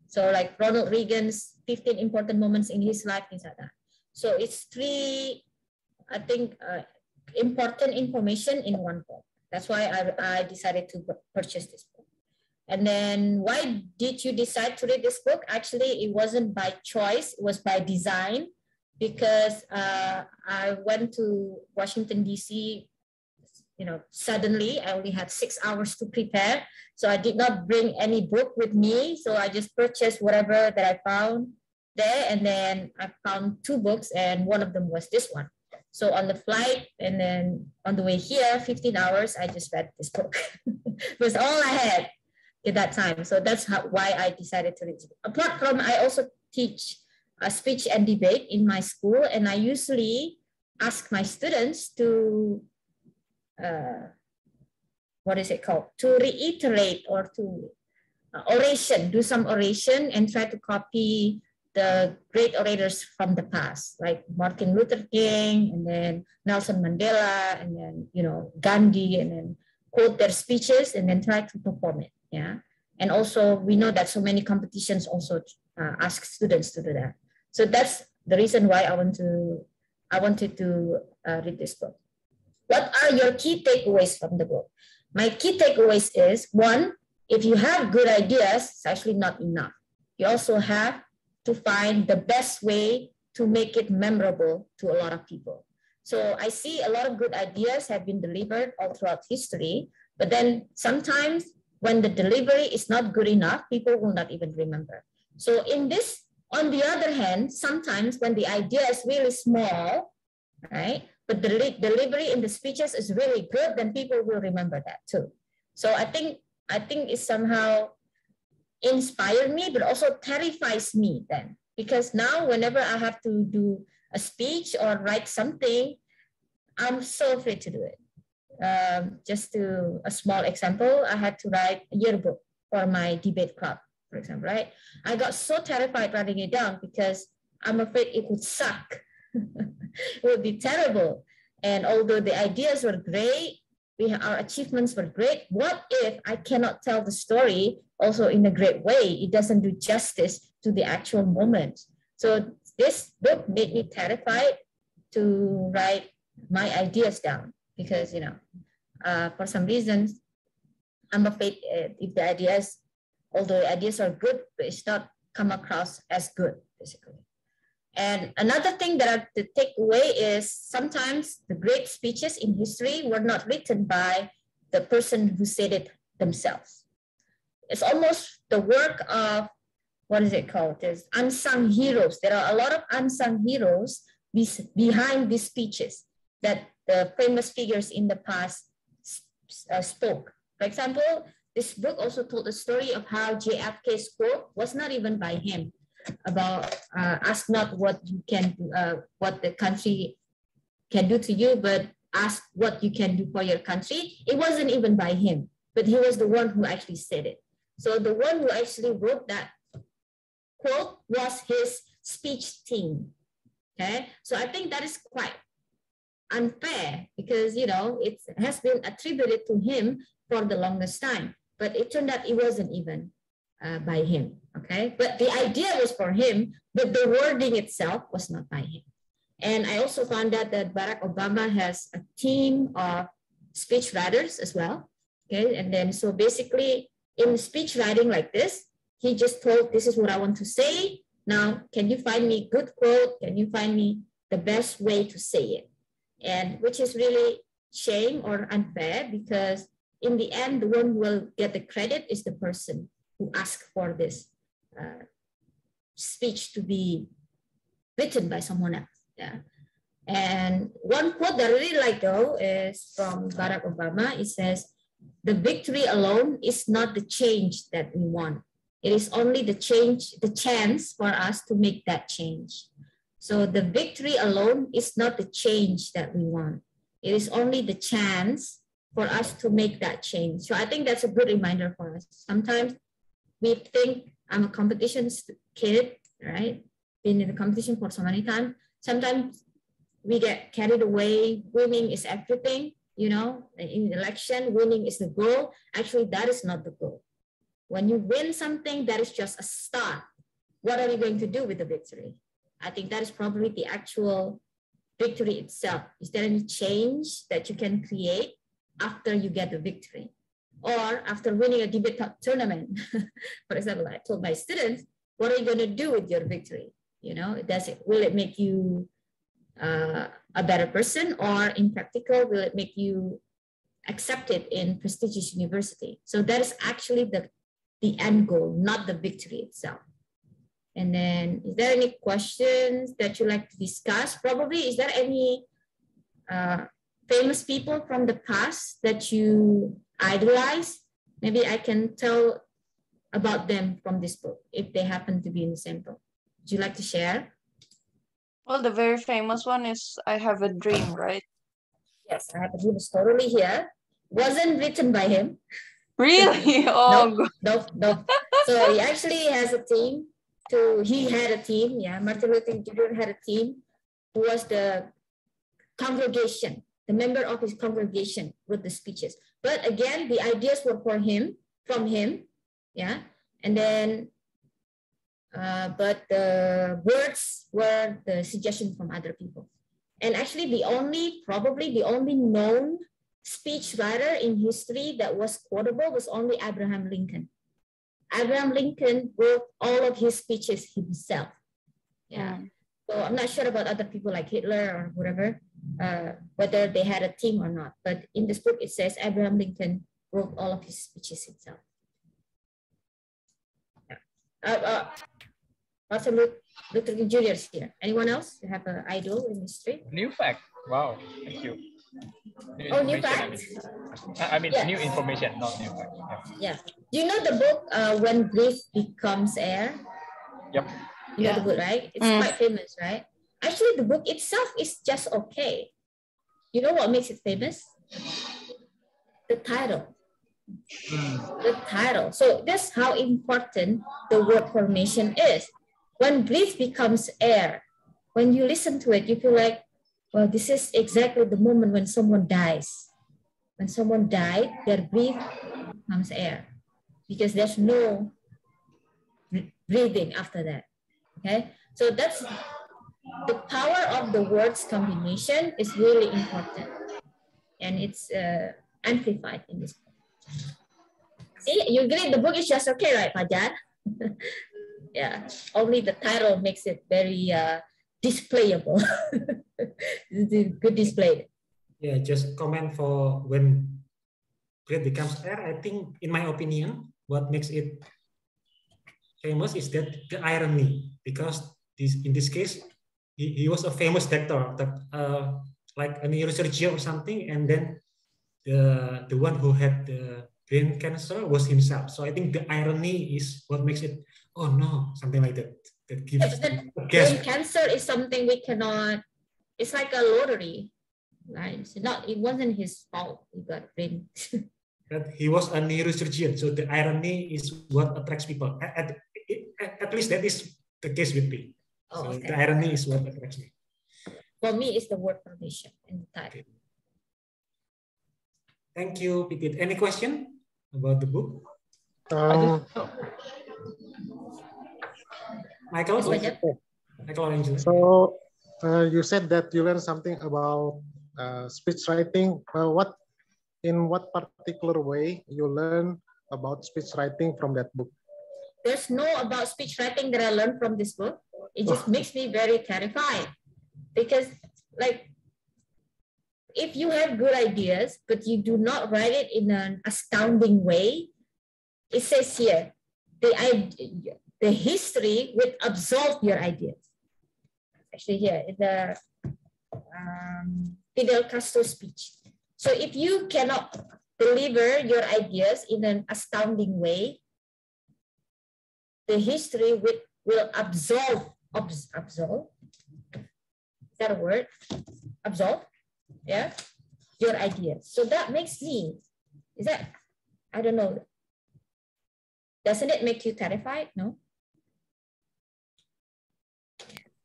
So like Ronald Reagan's 15 important moments in his life, things like that. So it's 3, I think, important information in one book. That's why I decided to purchase this book. And then why did you decide to read this book? Actually, it wasn't by choice, it was by design, because I went to Washington, D.C., suddenly. I only had 6 hours to prepare. So I did not bring any book with me. So I just purchased whatever that I found there. And then I found 2 books and one of them was this one. So on the flight and then on the way here, 15 hours, I just read this book. It was all I had at that time. So that's why I decided to read it. Apart from, I also teach a speech and debate in my school. And I usually ask my students to, to reiterate or to oration, do some oration and try to copy the great orators from the past, like Martin Luther King and then Nelson Mandela and then, Gandhi, and then quote their speeches and then try to perform it. Yeah. And also we know that so many competitions also ask students to do that. So that's the reason why I wanted to read this book. What are your key takeaways from the book? My key takeaways is, 1, if you have good ideas, it's actually not enough. You also have to find the best way to make it memorable to a lot of people. So I see a lot of good ideas have been delivered all throughout history, but then sometimes when the delivery is not good enough, people will not even remember. So in this, on the other hand, sometimes when the idea is really small, right, but the delivery in the speeches is really good, then people will remember that too. So I think it somehow inspired me, but also terrifies me then, because now whenever I have to do a speech or write something, I'm so afraid to do it. Just to a small example, I had to write a yearbook for my debate club, for example, right? I got so terrified writing it down because I'm afraid it would suck. It would be terrible. And although the ideas were great, our achievements were great, what if I cannot tell the story also in a great way? It doesn't do justice to the actual moment. So this book made me terrified to write my ideas down because, for some reasons, I'm afraid if the ideas, although the ideas are good, but it's not come across as good, basically. And another thing that I have to take away is sometimes the great speeches in history were not written by the person who said it themselves. It's almost the work of what is it called? There's unsung heroes. There are a lot of unsung heroes behind these speeches that the famous figures in the past spoke. For example, this book also told the story of how JFK's quote was not even by him about ask not what you can do, what the country can do to you, but ask what you can do for your country. It wasn't even by him, but he was the one who actually said it. So the one who actually wrote that quote was his speech team. Okay, so I think that is quite unfair because, you know, it has been attributed to him for the longest time, but it turned out it wasn't even by him. Okay, but the idea was for him, but the wording itself was not by him. And I also found out that Barack Obama has a team of speech writers as well. Okay, and then so basically in speech writing like this, he just told, this is what I want to say. Now, can you find me a good quote? Can you find me the best way to say it? And which is really shame or unfair because in the end, the one who will get the credit is the person who asked for this speech to be written by someone else. Yeah. And one quote that I really like though is from Barack Obama. It says, the victory alone is not the change that we want. It is only the chance for us to make that change. So the victory alone is not the change that we want. It is only the chance for us to make that change. So I think that's a good reminder for us. Sometimes we think I'm a competition kid, right? Been in the competition for so many times. Sometimes we get carried away. Winning is everything, you know, in the election, winning is the goal. Actually, that is not the goal. When you win something, that is just a start. What are you going to do with the victory? I think that is probably the actual victory itself. Is there any change that you can create after you get the victory? Or after winning a debate tournament? For example, I told my students, what are you going to do with your victory? You know, will it make you a better person, or in practical, will it make you accepted in prestigious university? So that is actually the end goal, not the victory itself. And then, is there any questions that you like to discuss? Probably, is there any famous people from the past that you idolize? Maybe I can tell about them from this book if they happen to be in the same book. Would you like to share? Well, the very famous one is I Have a Dream, right? Yes, I Have a Dream is totally here. Wasn't written by him. Really? Oh, No. So he actually has a team. He had a team. Yeah, Martin Luther Jr. had a team who was the congregation, the member of his congregation with the speeches. But again, the ideas were from him. Yeah, and then. But the words were the suggestion from other people. And actually probably the only known speech writer in history that was quotable was only Abraham Lincoln. Abraham Lincoln wrote all of his speeches himself. Yeah. So I'm not sure about other people like Hitler or whatever, whether they had a team or not. But in this book, it says Abraham Lincoln wrote all of his speeches himself. Martin Luther King Jr. is here. Anyone else have an idol in history? New fact. Wow, thank you. New fact? I mean, yes. New information, not new fact. Yeah. Do you know the book, When Grief Becomes Air? Yep. You know the book, right? It's quite famous, right? Actually, the book itself is just okay. You know what makes it famous? The title. The title. So that's how important the word formation is. When grief becomes air, when you listen to it, you feel like, well, this is exactly the moment when someone dies. When someone died, their grief becomes air because there's no breathing after that. Okay, so that's the power of the words combination is really important, and it's amplified in this book. See, you agree the book is just okay, right, Fajar? Yeah, only the title makes it very displayable. Good display. Yeah, just comment for When Grief Becomes Air. I think, in my opinion, what makes it famous is that the irony, because in this case, he was a famous doctor, like a neurosurgeon or something, and then the one who had the brain cancer was himself. So I think the irony is what makes it, oh no, something like that. That gives brain cancer is something we cannot. It's like a lottery. Right? It's not. It wasn't his fault. He got brain. That he was a neurosurgeon. So the irony is what attracts people. At least that is the case with me. Oh, so okay. The irony is what attracts me. For me, it's the word permission in the title. Okay. Thank you, Pipit. Any question about the book? Michael? Michael Angela. So you said that you learned something about speech writing. In what particular way you learn about speech writing from that book? There's no about speech writing that I learned from this book. It just makes me very terrified, because like, if you have good ideas, but you do not write it in an astounding way, it says here, the history will absolve your ideas. Actually here, the Fidel Castro speech. So if you cannot deliver your ideas in an astounding way, the history will absolve. Is that a word? Absolve? Yeah, your ideas. So that makes me, I don't know. Doesn't it make you terrified? No?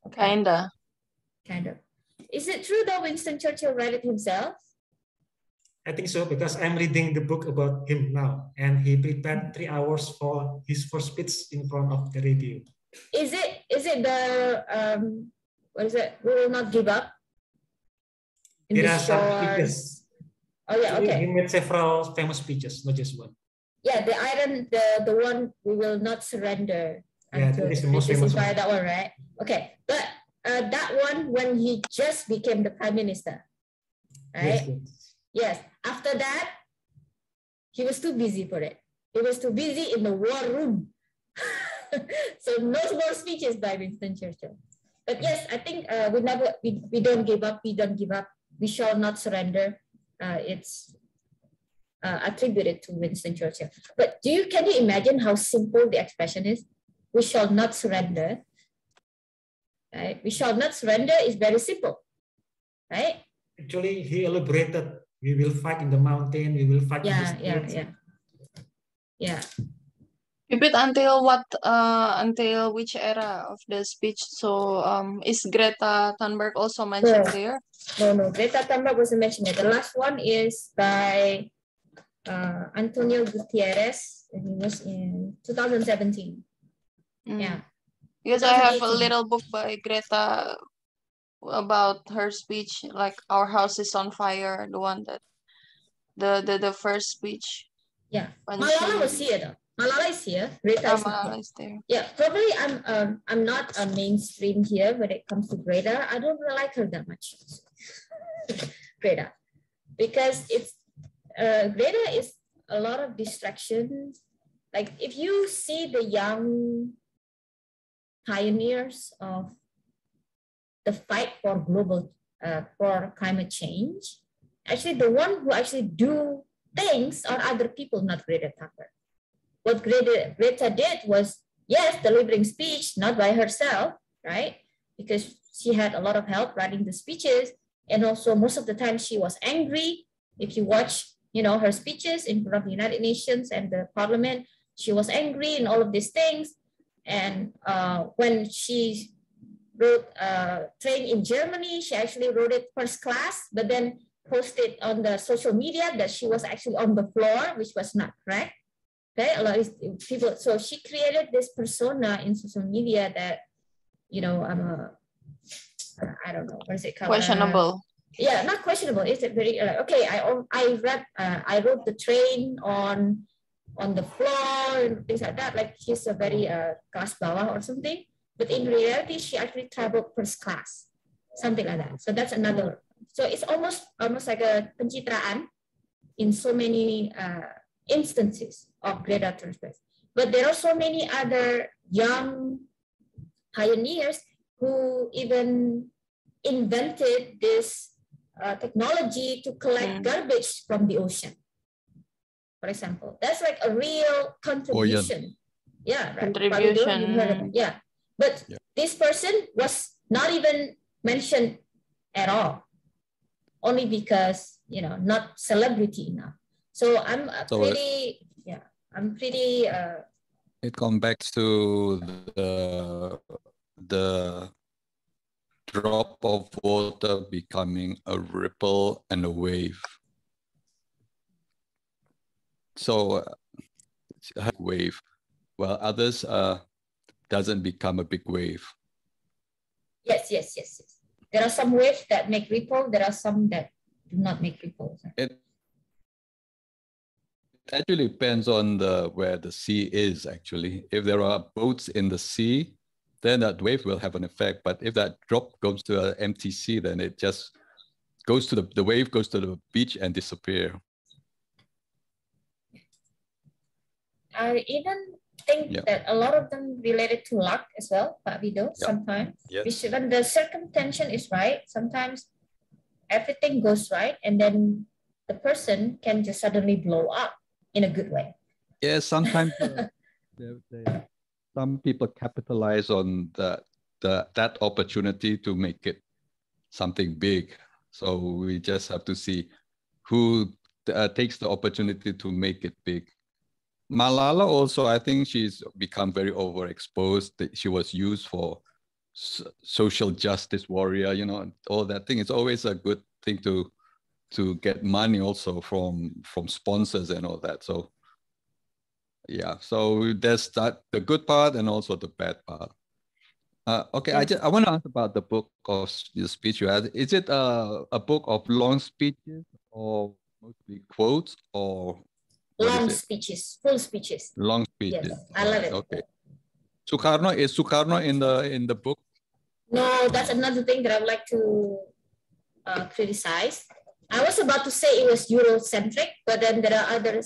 Okay. Kinda. Kind of. Is it true that Winston Churchill wrote it himself? I think so, because I'm reading the book about him now, and he prepared 3 hours for his first speech in front of the radio. Is it the what is it? We will not give up. There are some speeches. Oh yeah, okay. He made several famous speeches, not just one. Yeah, the one, we will not surrender. Yeah, that is the most famous one. That one, right? Okay, but that one when he just became the prime minister, right? Yes. After that, he was too busy for it. He was too busy in the war room. So no more speeches by Winston Churchill. But yes, I think we don't give up. We don't give up. We shall not surrender. It's attributed to Winston Churchill. But can you imagine how simple the expression is? We shall not surrender. Right? We shall not surrender is very simple, right? Actually, he elaborated. We will fight in the mountain. We will fight in the streets. Yeah. Pipit, until which era of the speech? So is Greta Thunberg also mentioned there? No. Greta Thunberg wasn't mentioned there. The last one is by Antonio Gutierrez, and he was in 2017. Yeah. Because I have a little book by Greta about her speech, like Our House is on Fire, the one that the first speech. Yeah. Malala was here though. Malala is here. Greta is there. Yeah, probably I'm not a mainstream here when it comes to Greta. I don't really like her that much. Greta. Because Greta is a lot of distractions. Like if you see the young pioneers of the fight for for climate change, actually the one who actually do things are other people, not Greta Thunberg. What Greta did was, yes, delivering speech, not by herself, right? Because she had a lot of help writing the speeches, and also most of the time she was angry. If you watch, her speeches in front of the United Nations and the Parliament, she was angry and all of these things. And when she wrote Train in Germany, she actually wrote it first class, but then posted on the social media that she was actually on the floor, which was not correct. Okay, a lot of people. So she created this persona in social media that, I don't know, what is it called? Questionable. Yeah, not questionable. It's very okay. I wrote the train on the floor and things like that. Like she's a very class bawah or something. But in reality, she actually traveled first class, something like that. So that's another. So it's almost like a pencitraan in so many instances of Greta Thunberg. But there are so many other young pioneers who even invented this technology to collect garbage from the ocean. For example, that's like a real contribution. Yeah, right. Contribution. Yeah, but this person was not even mentioned at all, only because, you know, not celebrity enough. So I'm pretty. It comes back to the drop of water becoming a ripple and a wave. So it's a wave, while others doesn't become a big wave. Yes. There are some waves that make ripple. There are some that do not make ripples. It actually depends on where the sea is, actually. If there are boats in the sea, then that wave will have an effect. But if that drop goes to an empty sea, then it just goes to the wave goes to the beach and disappear. I even think that a lot of them related to luck as well, Pak Wido, sometimes. Yes. When the circumtension is right, sometimes everything goes right, and then the person can just suddenly blow up in a good way. Yeah, sometimes some people capitalize on that opportunity to make it something big. So we just have to see who takes the opportunity to make it big. Malala also, I think she's become very overexposed. She was used for social justice warrior, you know, all that thing. It's always a good thing to get money also from sponsors and all that. So yeah, so there's the good part and also the bad part. Okay, I want to ask about the book of the speech you had. Is it a book of long speeches or mostly quotes, or long speeches, full speeches? Long speeches. Yes, I love it. Okay. Sukarno, is Sukarno in the book? No, that's another thing that I would like to criticize. I was about to say it was Eurocentric, but then there are other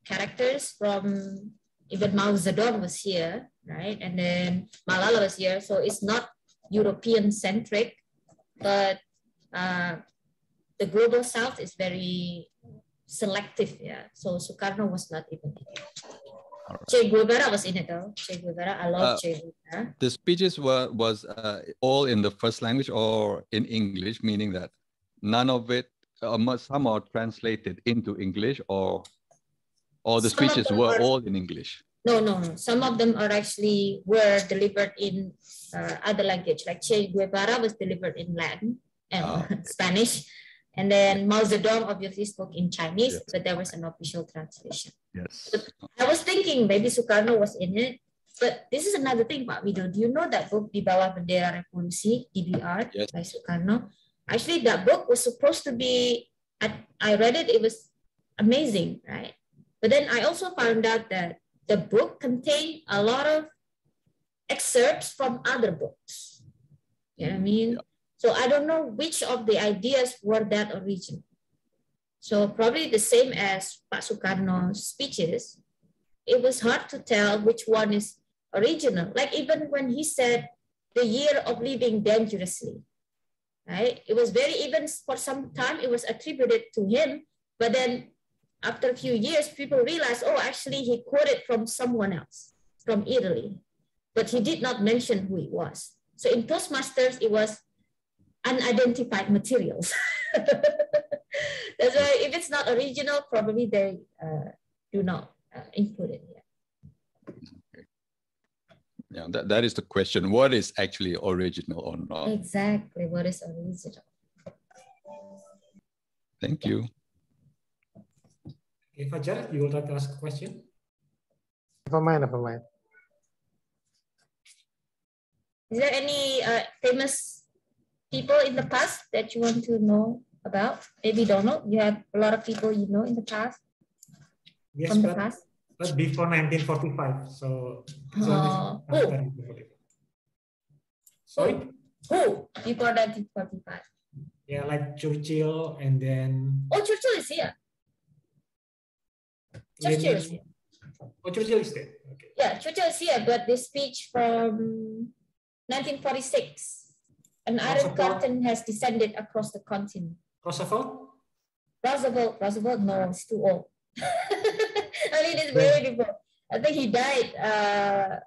characters from, even Mao Zedong was here, right? And then Malala was here. So it's not European centric, but the global South is very selective. Yeah. So Sukarno was not even in it. Right. Che Guevara was in it though. Che Guevara, I love Che Guevara. The speeches was all in the first language or in English, meaning that none of it, some are translated into English, or the speeches were all in English? No. Some of them are actually were delivered in other language. Like Che Guevara was delivered in Latin and Spanish. And then Mao Zedong obviously spoke in Chinese, but there was an official translation. Yes. But I was thinking maybe Sukarno was in it. But this is another thing, Pak Wido. Do you know that book, Di Bawah Bendera Revolusi, DBR, by Sukarno? Actually, that book was supposed to be, I read it, it was amazing, right? But then I also found out that the book contained a lot of excerpts from other books. You know what I mean? Yeah. So I don't know which of the ideas were that original. So probably the same as Pak Sukarno's speeches, it was hard to tell which one is original. Like even when he said the year of living dangerously, right? It was very, even for some time, it was attributed to him. But then after a few years, people realized, oh, actually he quoted from someone else, from Italy. But he did not mention who it was. So in Toastmasters, it was unidentified materials. That's why if it's not original, probably they do not include it here. Okay. Yeah, that is the question. What is actually original or not? Exactly, what is original? Thank you. Okay, Fajar, you would like to ask a question? Never mind. Is there any famous people in the past that you want to know about? Maybe Donald, you have a lot of people you know in the past. Yes, from the past. But before 1945. So who? Sorry? Who? Before 1945. Yeah, like Churchill, and then. Oh, Churchill is here. Churchill is here. Oh, Churchill is there. Okay. Yeah, Churchill is here, but this speech from 1946. An iron curtain has descended across the continent. Roosevelt? Roosevelt, no, it's too old. I mean, it's very different. I think he died,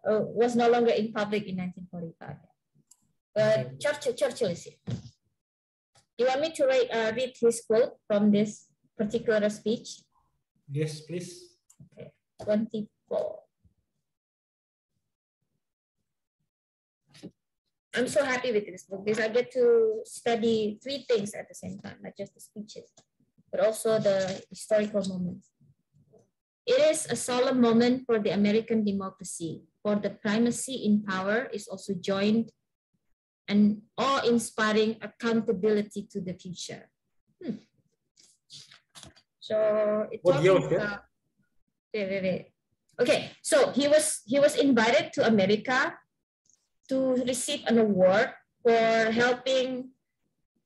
was no longer in public in 1945. But Churchill is here. You want me to read his quote from this particular speech? Yes, please. Okay, 24. I'm so happy with this book because I get to study 3 things at the same time, not just the speeches, but also the historical moments. It is a solemn moment for the American democracy, for the primacy in power is also joined and awe-inspiring accountability to the future. So it's talking about, wait. Okay, so he was invited to America to receive an award for helping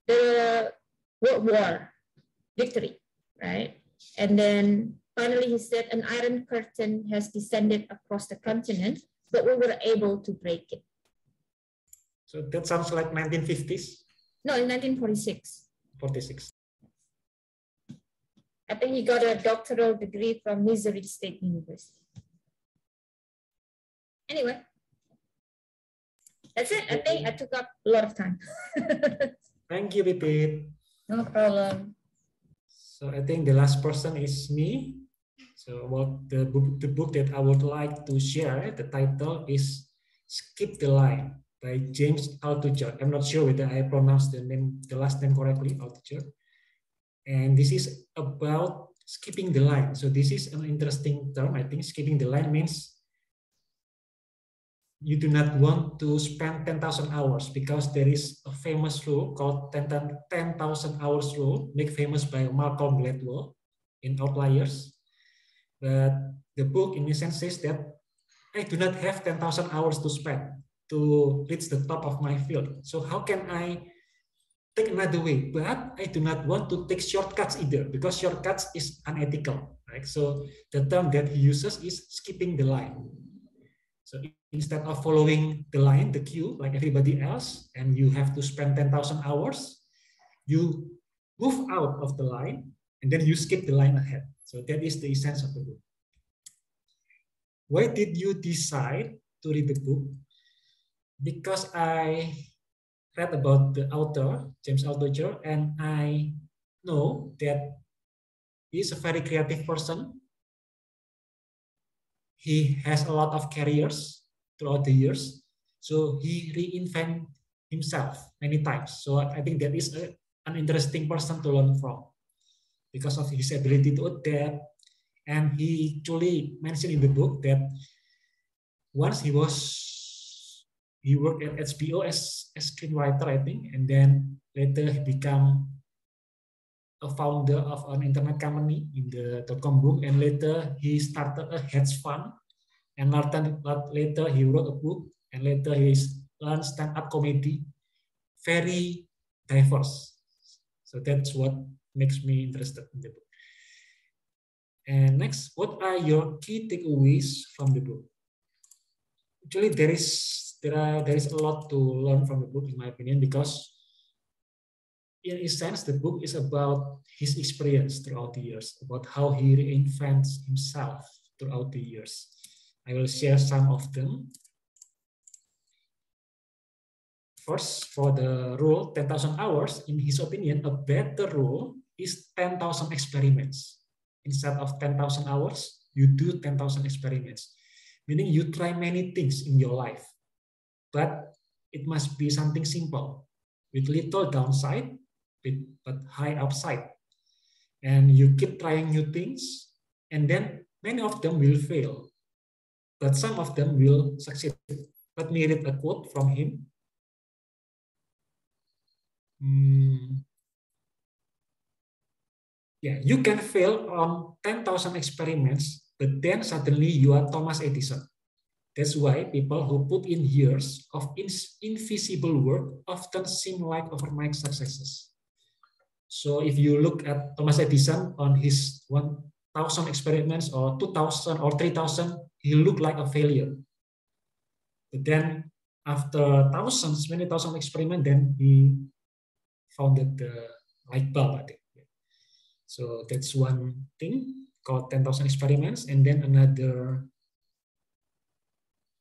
the World War victory, right? And then finally he said, an iron curtain has descended across the continent, but we were able to break it. So that sounds like 1950s? No, in 1946. 46. I think he got a doctoral degree from Missouri State University. Anyway, that's it. I think I took up a lot of time. Thank you, Pipit. No problem. So I think the last person is me. So about the book that I would like to share, the title is Skip the Line by James Altucher. I'm not sure whether I pronounced the last name correctly, Altucher. And this is about skipping the line. So this is an interesting term. I think skipping the line means you do not want to spend 10,000 hours because there is a famous rule called 10,000 hours rule, made famous by Malcolm Gladwell in Outliers. But the book in essence says that I do not have 10,000 hours to spend to reach the top of my field. So how can I take another way? But I do not want to take shortcuts either because shortcuts is unethical, right? So the term that he uses is skipping the line. So instead of following the line, the queue, like everybody else, and you have to spend 10,000 hours, you move out of the line and then you skip the line ahead. So that is the essence of the book. Why did you decide to read the book? Because I read about the author, James Altucher, and I know that he's a very creative person. He has a lot of careers throughout the years. So he reinvented himself many times. So I think that is an interesting person to learn from because of his ability to adapt. And he actually mentioned in the book that once he worked at HBO as a screenwriter, I think, and then later he became a founder of an internet company in the .com boom, and later he started a hedge fund, and later he wrote a book, and later he learned stand-up comedy, very diverse. So that's what makes me interested in the book. And next, what are your key takeaways from the book? Actually, there is a lot to learn from the book, in my opinion, because in a sense, the book is about his experience throughout the years, about how he reinvents himself throughout the years. I will share some of them. First, for the rule 10,000 hours, in his opinion, a better rule is 10,000 experiments. Instead of 10,000 hours, you do 10,000 experiments, meaning you try many things in your life, but it must be something simple with little downside, but high upside. And you keep trying new things, and then many of them will fail, but some of them will succeed. Let me read a quote from him. Yeah, you can fail on 10,000 experiments, but then suddenly you are Thomas Edison. That's why people who put in years of invisible work often seem like overnight successes. So if you look at Thomas Edison on his 1,000 experiments or 2,000 or 3,000, he looked like a failure. But then after thousands, many thousand experiments, then he founded the light bulb, I think. So that's one thing called 10,000 experiments. And then another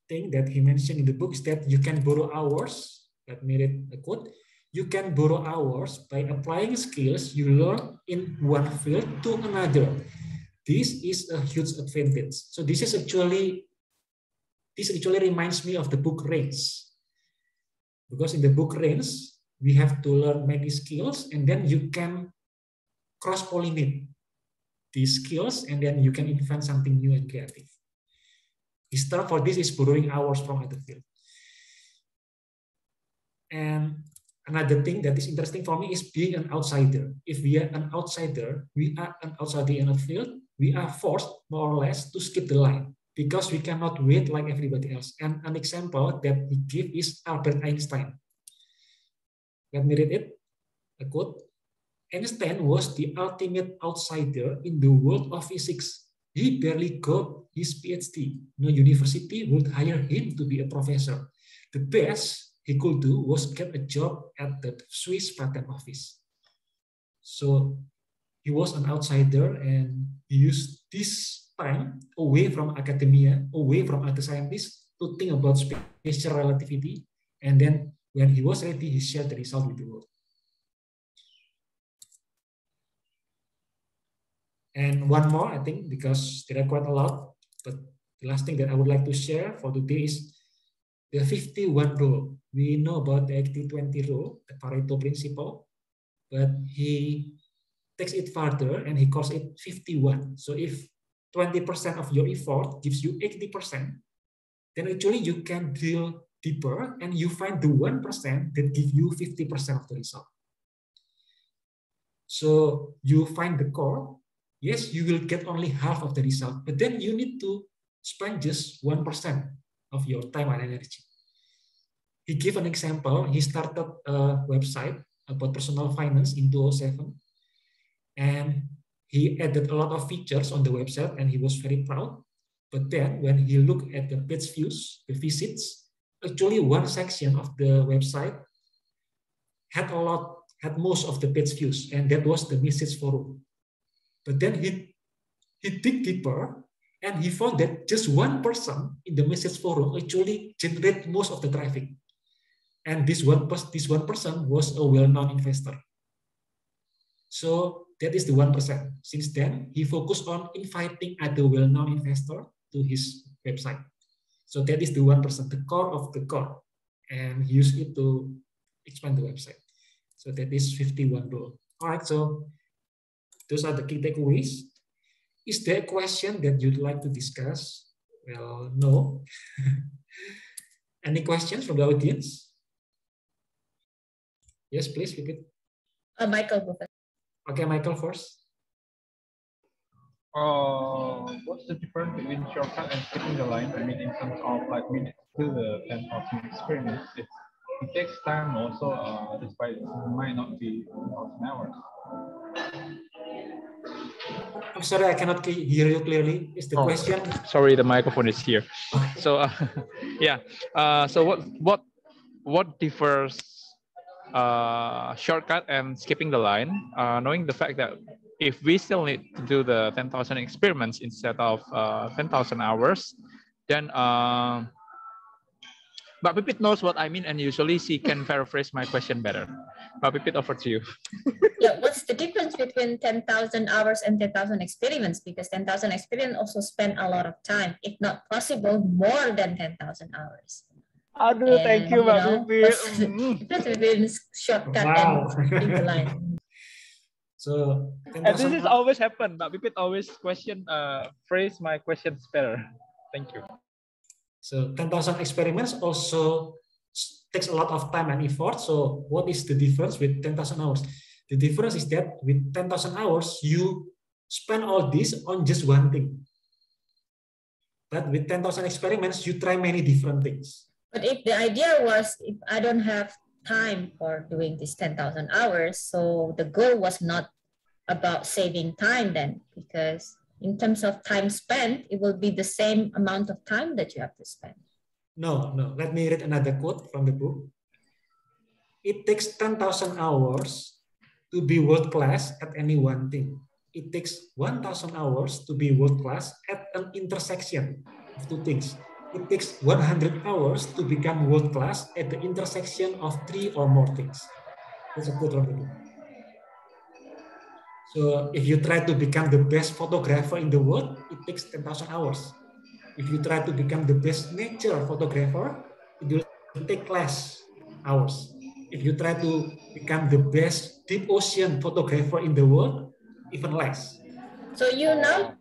thing that he mentioned in the book is that you can borrow hours. Let me read a quote. You can borrow hours by applying skills you learn in one field to another. This is a huge advantage. So this actually reminds me of the book Rains. Because in the book Rains, we have to learn many skills, and then you can cross-pollinate these skills, and then you can invent something new and creative. His term for this is borrowing hours from other field. And another thing that is interesting for me is being an outsider. If we are an outsider, we are an outsider in a field, we are forced more or less to skip the line because we cannot wait like everybody else. And an example that he gives is Albert Einstein. Let me read it, a quote. Einstein was the ultimate outsider in the world of physics. He barely got his PhD. No university would hire him to be a professor. The best he could do was get a job at the Swiss patent office. So he was an outsider, and he used this time away from academia, away from other scientists, to think about special relativity. And then when he was ready, he shared the result with the world. And one more, I think, because there are quite a lot, but the last thing that I would like to share for today is the 51 rule. We know about the 80-20 rule, the Pareto principle, but he takes it further and he calls it 51. So if 20% of your effort gives you 80%, then actually you can drill deeper and you find the 1% that gives you 50% of the result. So you find the core. Yes, you will get only half of the result, but then you need to spend just 1% of your time and energy. He gave an example. He started a website about personal finance in 2007, and he added a lot of features on the website, and he was very proud. But then when he looked at the page views, the visits, actually one section of the website had most of the page views, and that was the message forum. But then he dig deeper, and he found that just one person in the message forum actually generated most of the traffic. And this one person was a well-known investor. So that is the 1%. Since then, he focused on inviting other well-known investors to his website. So that is the 1%, the core of the core. And he used it to expand the website. So that is 51 rule. All right, so those are the key takeaways. Is there a question that you'd like to discuss? Well, no. Any questions from the audience? Yes, please repeat. Michael, go first. Okay, Michael first. What's the difference between shortcut and skipping the line? I mean, in terms of like minutes to the 10,000 experiments, it takes time also, despite it might not be 10,000 hours. I'm sorry, I cannot hear you clearly. Is the question? Sorry, the microphone is here. So, yeah. So what differs shortcut and skipping the line? Knowing the fact that if we still need to do the 10,000 experiments instead of 10,000 hours, then Mbak Pipit knows what I mean, and usually she can paraphrase my question better. Mbak Pipit, over to you. Yeah, what's the difference between 10,000 hours and 10,000 experiments? Because 10,000 experiments also spend a lot of time, if not possible, more than 10,000 hours. Aduh, and, thank you, Mbak Pipit. Difference between shortcut and skipping the line. So, and this is always happen. Mbak Pipit always phrase my questions better. Thank you. So 10,000 experiments also takes a lot of time and effort. So what is the difference with 10,000 hours? The difference is that with 10,000 hours, you spend all this on just one thing. But with 10,000 experiments, you try many different things. But if the idea was, if I don't have time for doing this 10,000 hours, so the goal was not about saving time then, because in terms of time spent, it will be the same amount of time that you have to spend. No. Let me read another quote from the book. It takes 10,000 hours to be world class at any one thing. It takes 1,000 hours to be world class at an intersection of two things. It takes 100 hours to become world class at the intersection of 3 or more things. That's a quote from the book. So if you try to become the best photographer in the world, it takes 10,000 hours. If you try to become the best nature photographer, it will take less hours. If you try to become the best deep ocean photographer in the world, even less. So you now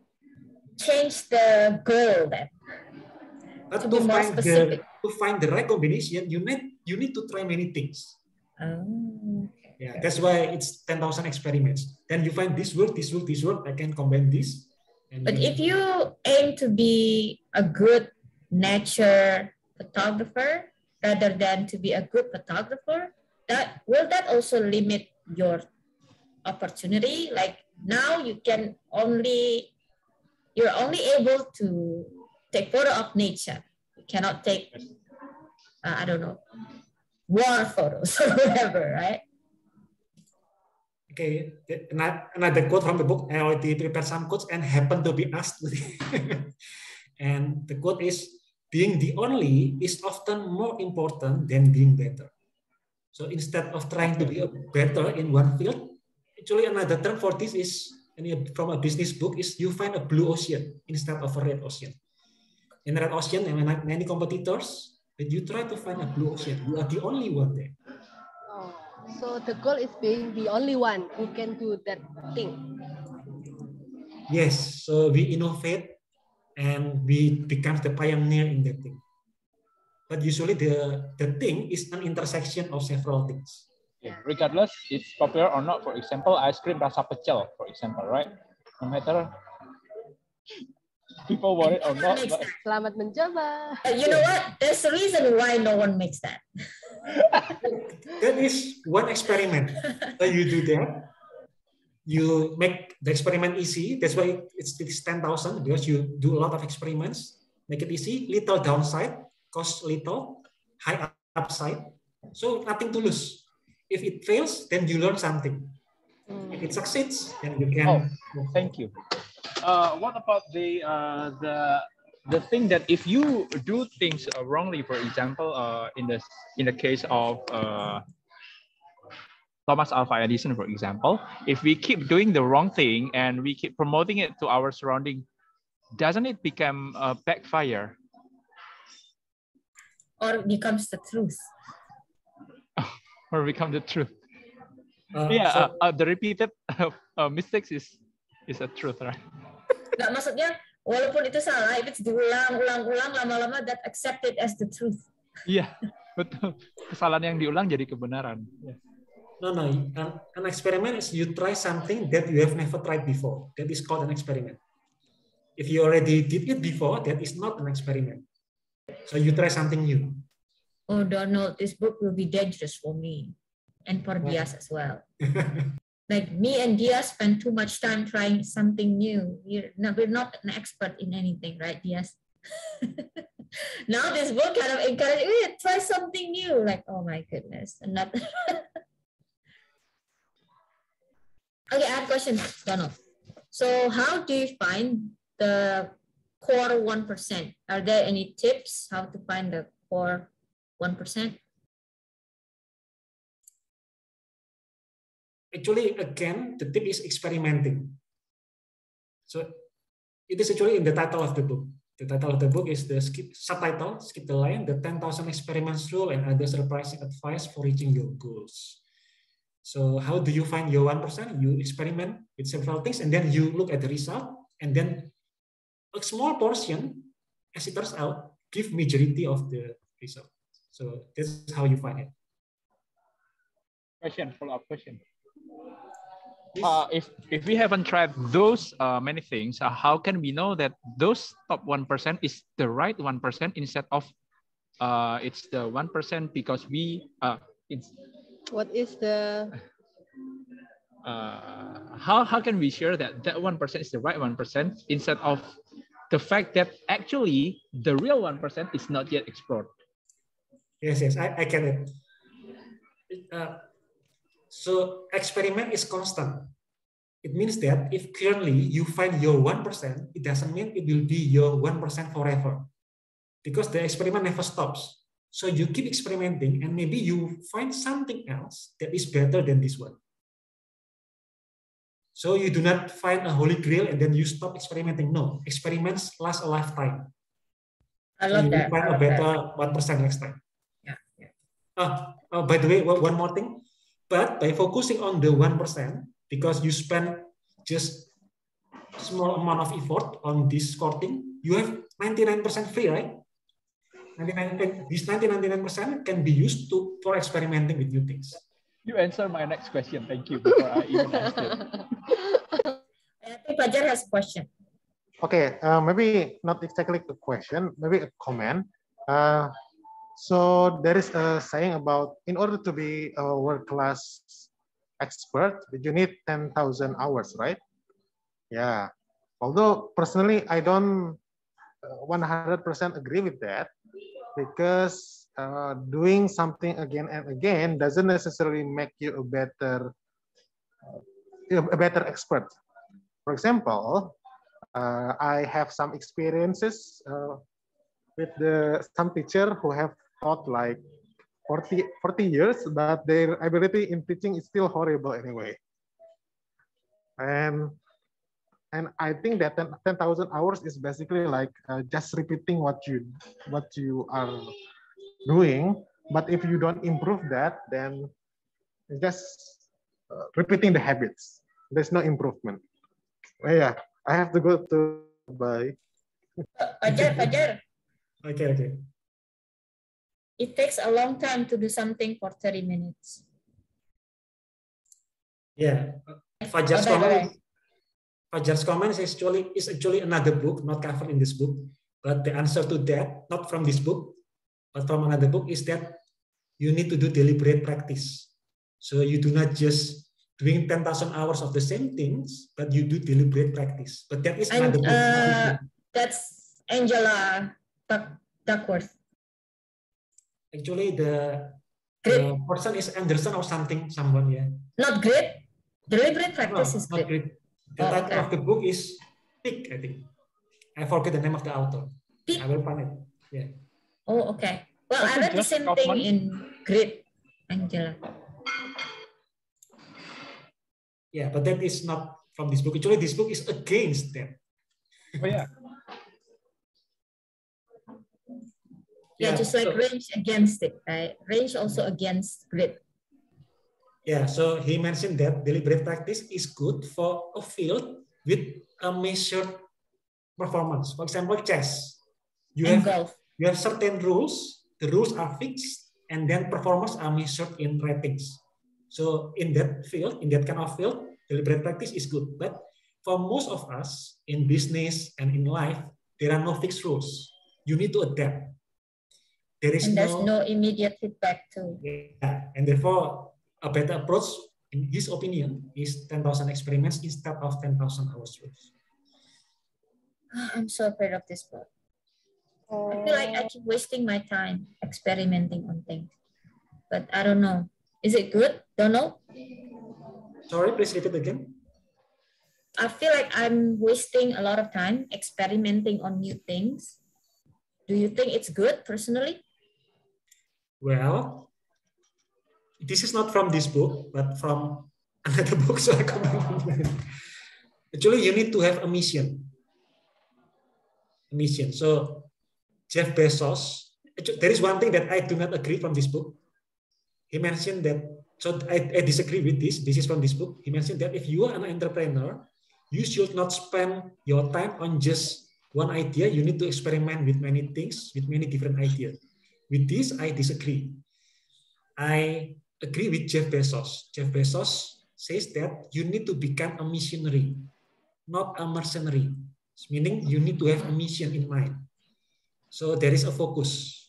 change the goal then. But To be more specific. to find the right combination, you need to try many things. Oh. Yeah, that's why it's 10,000 experiments. Then you find this work. I can combine this. But if you aim to be a good nature photographer rather than to be a good photographer, will that also limit your opportunity? Like now you're only able to take photo of nature. You cannot take, I don't know, war photos or whatever, right? Okay, another quote from the book. I already prepared some quotes and happen to be asked. And the quote is, being the only is often more important than being better. So instead of trying to be better in one field, actually another term for this is, from a business book, is you find a blue ocean instead of a red ocean. In red ocean, there are many competitors, but you try to find a blue ocean. You are the only one there. Oh, so the goal is being the only one who can do that thing. Yes, so we innovate and we become the pioneer in that thing. But usually the thing is an intersection of several things. Yeah, regardless it's popular or not. For example, ice cream rasa pecel, for example, right? No matter people want it or not. But... Selamat mencoba. You know what? There's a reason why no one makes that. That is one experiment. So you do that. You make the experiment easy. That's why it's 10,000, because you do a lot of experiments. Make it easy, little downside, cost little, high upside. So nothing to lose. If it fails, then you learn something. If it succeeds, then you can. Oh, thank you. What about the thing that if you do things wrongly, for example, in the case of Thomas Alva Edison, for example, if we keep doing the wrong thing and we keep promoting it to our surrounding, doesn't it become a backfire? Or becomes the truth? Or become the truth? So, the repeated mistakes is a truth, right? Nggak, maksudnya walaupun itu salah, if it's diulang-ulang, lama-lama that accepted as the truth. Iya, betul. Kesalahan yang diulang jadi kebenaran. Yeah. No. An experiment is you try something that you have never tried before. That is called an experiment. If you already did it before, that is not an experiment. So you try something new. Oh, Donald, this book will be dangerous for me and for Dias as well. Like me and Dias spend too much time trying something new. We're not an expert in anything, right, Dias? Now this book kind of encourages you to try something new. Like, oh my goodness. Okay, I have a question, Donald. So how do you find the core 1%? Are there any tips how to find the core 1%? Actually, again, the tip is experimenting. So it is actually in the title of the book. The title of the book is the subtitle, skip the line, the 10,000 experiments rule and other surprising advice for reaching your goals. So how do you find your 1%? You experiment with several things and then you look at the result, and then a small portion, as it turns out, give majority of the result. So that's how you find it. Follow-up question. If we haven't tried those many things, how can we know that those top 1% is the right 1% instead of it's the 1% because we it's what is the how can we share that that 1% is the right 1% instead of the fact that actually the real 1% is not yet explored? Yes, I get it. So experiment is constant. It means that if currently you find your 1%, it doesn't mean it will be your 1% forever, because the experiment never stops. So you keep experimenting, and maybe you find something else that is better than this one. So you do not find a holy grail and then you stop experimenting. No, experiments last a lifetime. I love that. Find a better 1% next time. Yeah. By the way, one more thing. But by focusing on the 1%, because you spend just small amount of effort on this sorting, you have 99% free, right? This 99% can be used for experimenting with new things. You answer my next question. Thank you. Before I even asked it. I think Fajar has a question. Okay, maybe not exactly a question, maybe a comment. So there is a saying about, in order to be a world-class expert, you need 10,000 hours, right? Yeah. Although personally, I don't 100% agree with that, because doing something again and again doesn't necessarily make you a better expert. For example, I have some experiences with some teacher who have taught like 40 years, but their ability in teaching is still horrible anyway. And I think that 10,000 hours is basically like just repeating what you are doing. But if you don't improve that, then it's just repeating the habits. There's no improvement. Oh, yeah, I have to go to bye. Fajar. Okay. It takes a long time to do something for 30 minutes. Yeah, Fajar's comment is actually another book, not covered in this book. But the answer to that, not from this book, but from another book, is that you need to do deliberate practice. So you do not just doing 10,000 hours of the same things, but you do deliberate practice. But that is another book. That's Angela Duckworth. Actually, the person is Anderson or someone, yeah. Not great. Deliberate practice is not great. The title of the book is Peak, I think. I forget the name of the author. Peak. I will find it. Yeah. Oh, okay. Well, I read the same thing in Grit, Angela. Yeah, but that is not from this book. Actually, this book is against that. Oh, yeah. Yeah, just like Range against it, right? Range also against Grit. Yeah, so he mentioned that deliberate practice is good for a field with a measured performance. For example, chess. You have certain rules. The rules are fixed, and then performance are measured in ratings. So in that field, in that kind of field, deliberate practice is good. But for most of us in business and in life, there are no fixed rules. You need to adapt. There's no immediate feedback too. Yeah, and therefore a better approach, in his opinion, is 10,000 experiments instead of 10,000 hours rules. I'm so afraid of this book. I feel like I keep wasting my time experimenting on things, but I don't know. Is it good? Don't know. Sorry, please repeat again. I feel like I'm wasting a lot of time experimenting on new things. Do you think it's good personally? Well, this is not from this book, but from another book. So I can't. Actually, you need to have a mission. So Jeff Bezos, there is one thing that I do not agree from this book. He mentioned that, so I disagree with this. This is from this book. He mentioned that if you are an entrepreneur, you should not spend your time on just one idea. You need to experiment with many things, with many different ideas. With this, I disagree. I agree with Jeff Bezos. Jeff Bezos says that you need to become a missionary, not a mercenary. Meaning you need to have a mission in mind. So there is a focus.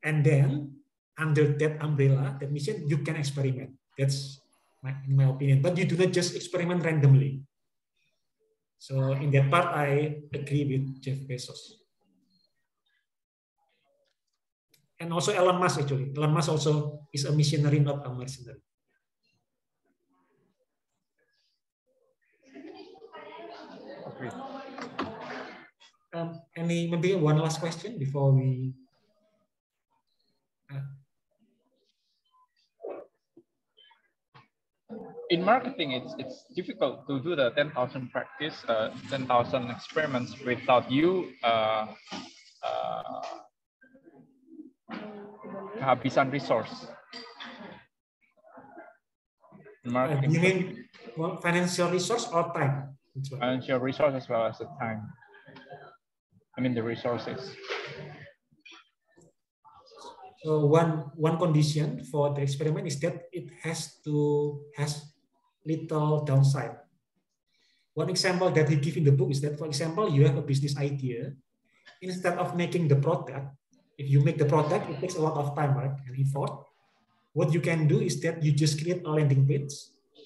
And then under that umbrella, that mission, you can experiment. That's in my opinion. But you do not just experiment randomly. So in that part, I agree with Jeff Bezos. And also Elon Musk, actually. Elon Musk also is a missionary, not a mercenary. Okay. Any, maybe one last question before we... In marketing, it's difficult to do the 10,000 practice, 10,000 experiments without you kehabisan resource. Marketing. You mean financial resource or time? Financial resource as well as the time. I mean the resources. So one condition for the experiment is that it has little downside. One example that he gives in the book is that, for example, you have a business idea. Instead of making the product, if you make the product, it takes a lot of time, right, and effort. What you can do is that you just create a landing page,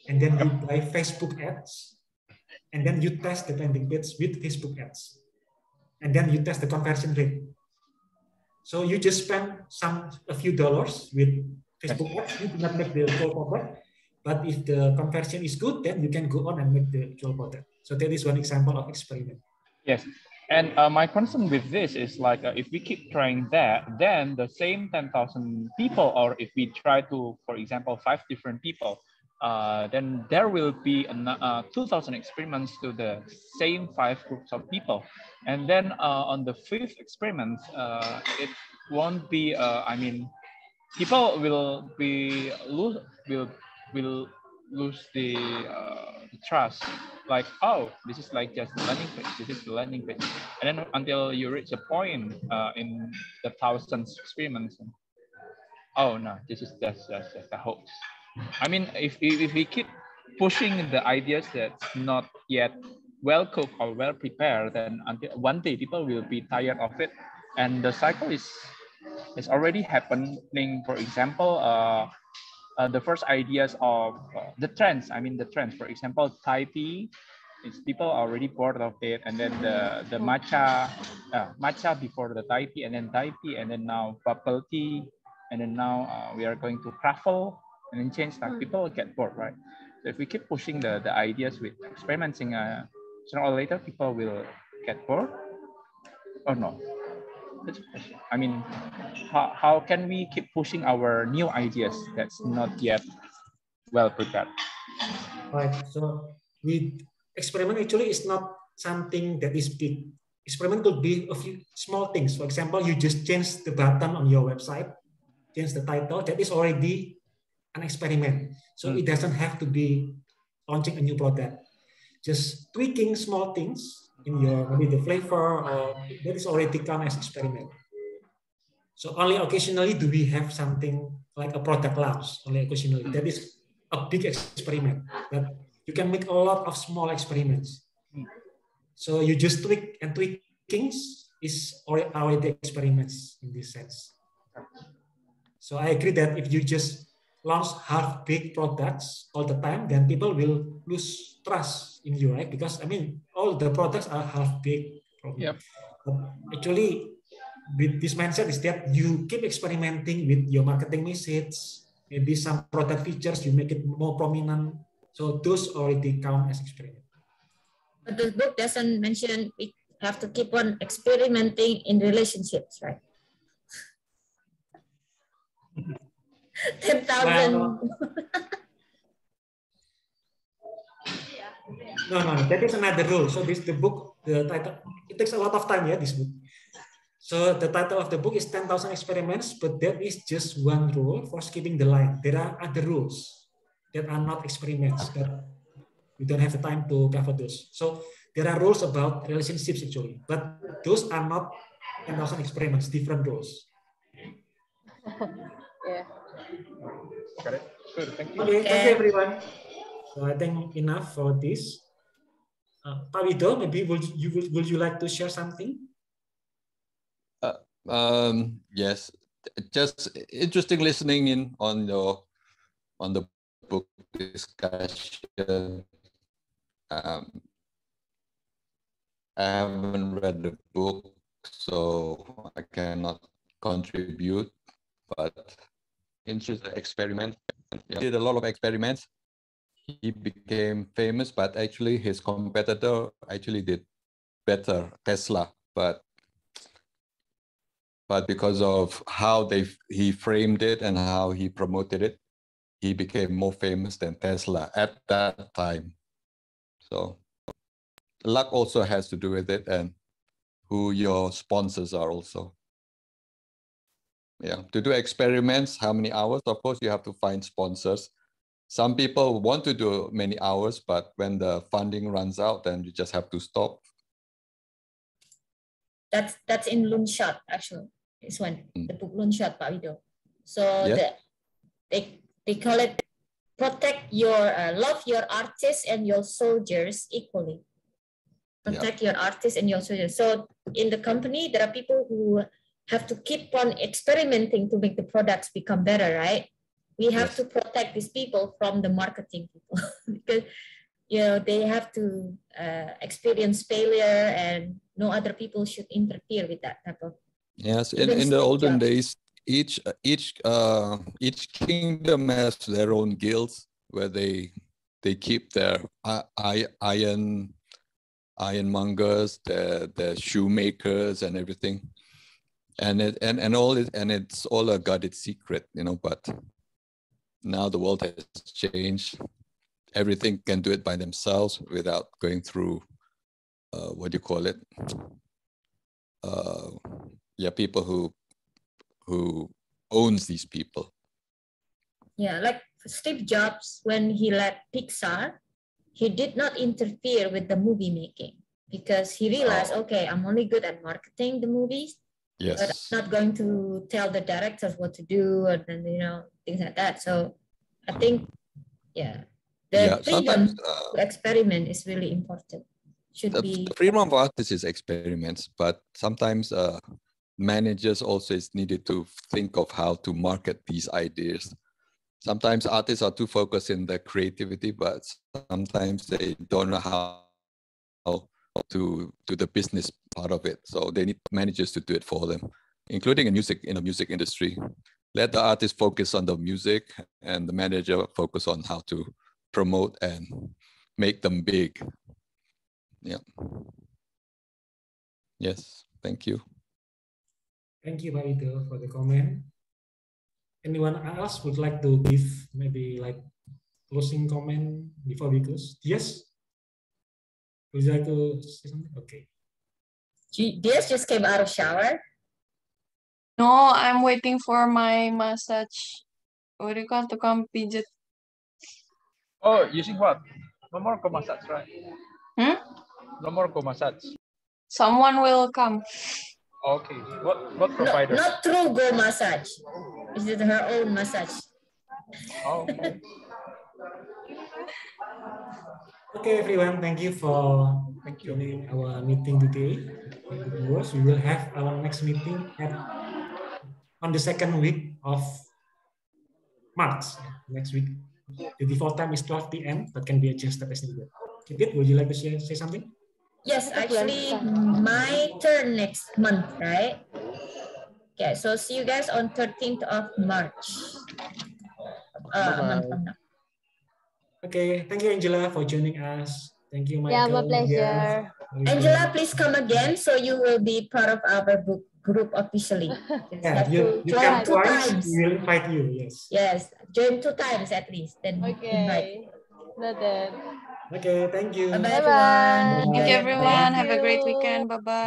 and then you buy Facebook ads, and then you test the landing page with Facebook ads, and then you test the conversion rate. So you just spend a few dollars with Facebook ads. You do not make the full product, but if the conversion is good, then you can go on and make the actual product. So that is one example of experiment. Yes, and my concern with this is like if we keep trying that, then the same 10,000 people, or if we try to, for example, 5 different people, then there will be 2,000 experiments to the same 5 groups of people, and then on the 5th experiment, it won't be. I mean, people will lose the trust. Like, oh, this is like just the landing page. This is the landing page, and then until you reach a point in the 1,000 experiments, oh no, this is just a hoax. I mean, if we keep pushing the ideas that's not yet well cooked or well prepared, then until one day people will be tired of it, and the cycle is already happening. For example, the first ideas of the trends. I mean, the trends. For example, Thai tea. People are already bored of it, and then the matcha before the Thai tea, and then Thai tea, and then now bubble tea, and then now we are going to truffle, and then change. Like people get bored, right? So if we keep pushing the ideas with experimenting, sooner or later people will get bored, or no? That's a question. I mean, how can we keep pushing our new ideas that's not yet well prepared? Right. So with experiment actually is not something that is big. Experiment could be a few small things. For example, you just change the button on your website, change the title. That is already an experiment. So it doesn't have to be launching a new product. Just tweaking small things in your, maybe the flavor, or that is already come as experiment. So only occasionally do we have something like a product launch, only occasionally. That is a big experiment, but you can make a lot of small experiments. So you just tweak, and tweakings is already experiments in this sense. So I agree that if you just launch half big products all the time, then people will lose trust in you, right? Because I mean, all the products are half big. Yep. But actually, with this mindset is that you keep experimenting with your marketing message, maybe some product features, you make it more prominent. So those already count as experiment. But the book doesn't mention we have to keep on experimenting in relationships, right? 10,000. No, that is another rule. So the book, the title, it takes a lot of time, yeah, this book. So the title of the book is 10,000 experiments, but that is just one rule for skipping the line. There are other rules that are not experiments, that we don't have the time to cover those. So there are rules about relationships actually, but those are not 10,000 experiments, different rules. Yeah. Got it. Good. Thank you. Okay, thank you everyone. So I think enough for this. Pak Wido, maybe would you like to share something? Yes, just interesting listening in on the book discussion. I haven't read the book, so I cannot contribute, but interesting experiment. He did a lot of experiments. He became famous, but actually his competitor actually did better, Tesla, but because of how he framed it and how he promoted it, he became more famous than Tesla at that time. So luck also has to do with it, and who your sponsors are also. Yeah, to do experiments, how many hours? Of course, you have to find sponsors. Some people want to do many hours, but when the funding runs out, then you just have to stop. That's in Loonshot, actually. This one, the book Loonshot, Pak Wido. So Yes. they call it protect your love your artists and your soldiers equally. Protect your artists and your soldiers. So in the company, there are people who have to keep on experimenting to make the products become better, right? We have to protect these people from the marketing people because they have to experience failure, and no other people should interfere with that type of. Yes, in the olden days, each kingdom has their own guilds where they keep their ironmongers, their shoemakers, and everything, and it's all a guarded secret, But now the world has changed. Everything can do it by themselves without going through what do you call it? People who owns these people. Yeah, like Steve Jobs, when he led Pixar, he did not interfere with the movie making because he realized, okay, I'm only good at marketing the movies, but I'm not going to tell the directors what to do, and then things like that. So I think, the freedom to experiment is really important. The freedom of artists is experiments, but sometimes managers also is needed to think of how to market these ideas. Sometimes artists are too focused in their creativity, but sometimes they don't know how to do the business part of it. So they need managers to do it for them, including in the music industry. Let the artist focus on the music and the manager focus on how to promote and make them big. Yeah. Yes, thank you. Thank you, Pak Wido, for the comment. Anyone else would like to give maybe like closing comment before we close? Yes? Would you like to say something? Okay. Diaz just came out of shower. No, I'm waiting for my massage. What do you call to come pijat? Oh, using what? No more Go Massage, right? No more Go Massage. Someone will come. Okay. What provider? Not through Go Massage. Is it her own massage? Oh, okay. Okay, everyone. Thank you for joining our meeting today. We will have our next meeting on the second week of March. Next week. The default time is 12 p.m., but can be adjusted as needed. Kidit, would you like to say something? Yes, actually, my turn next month, right? Okay, so see you guys on 13th of March. A month from now. Okay, thank you, Angela, for joining us. Thank you, Michael. Yeah, my pleasure. Angela, please come again so you will be part of our book group officially. Yeah, you come twice, we will invite you, yes. Yes, join 2 times at least, then Okay. Noted. Okay, thank you. Bye-bye, everyone. Thank you, everyone. Have a great weekend. Bye-bye.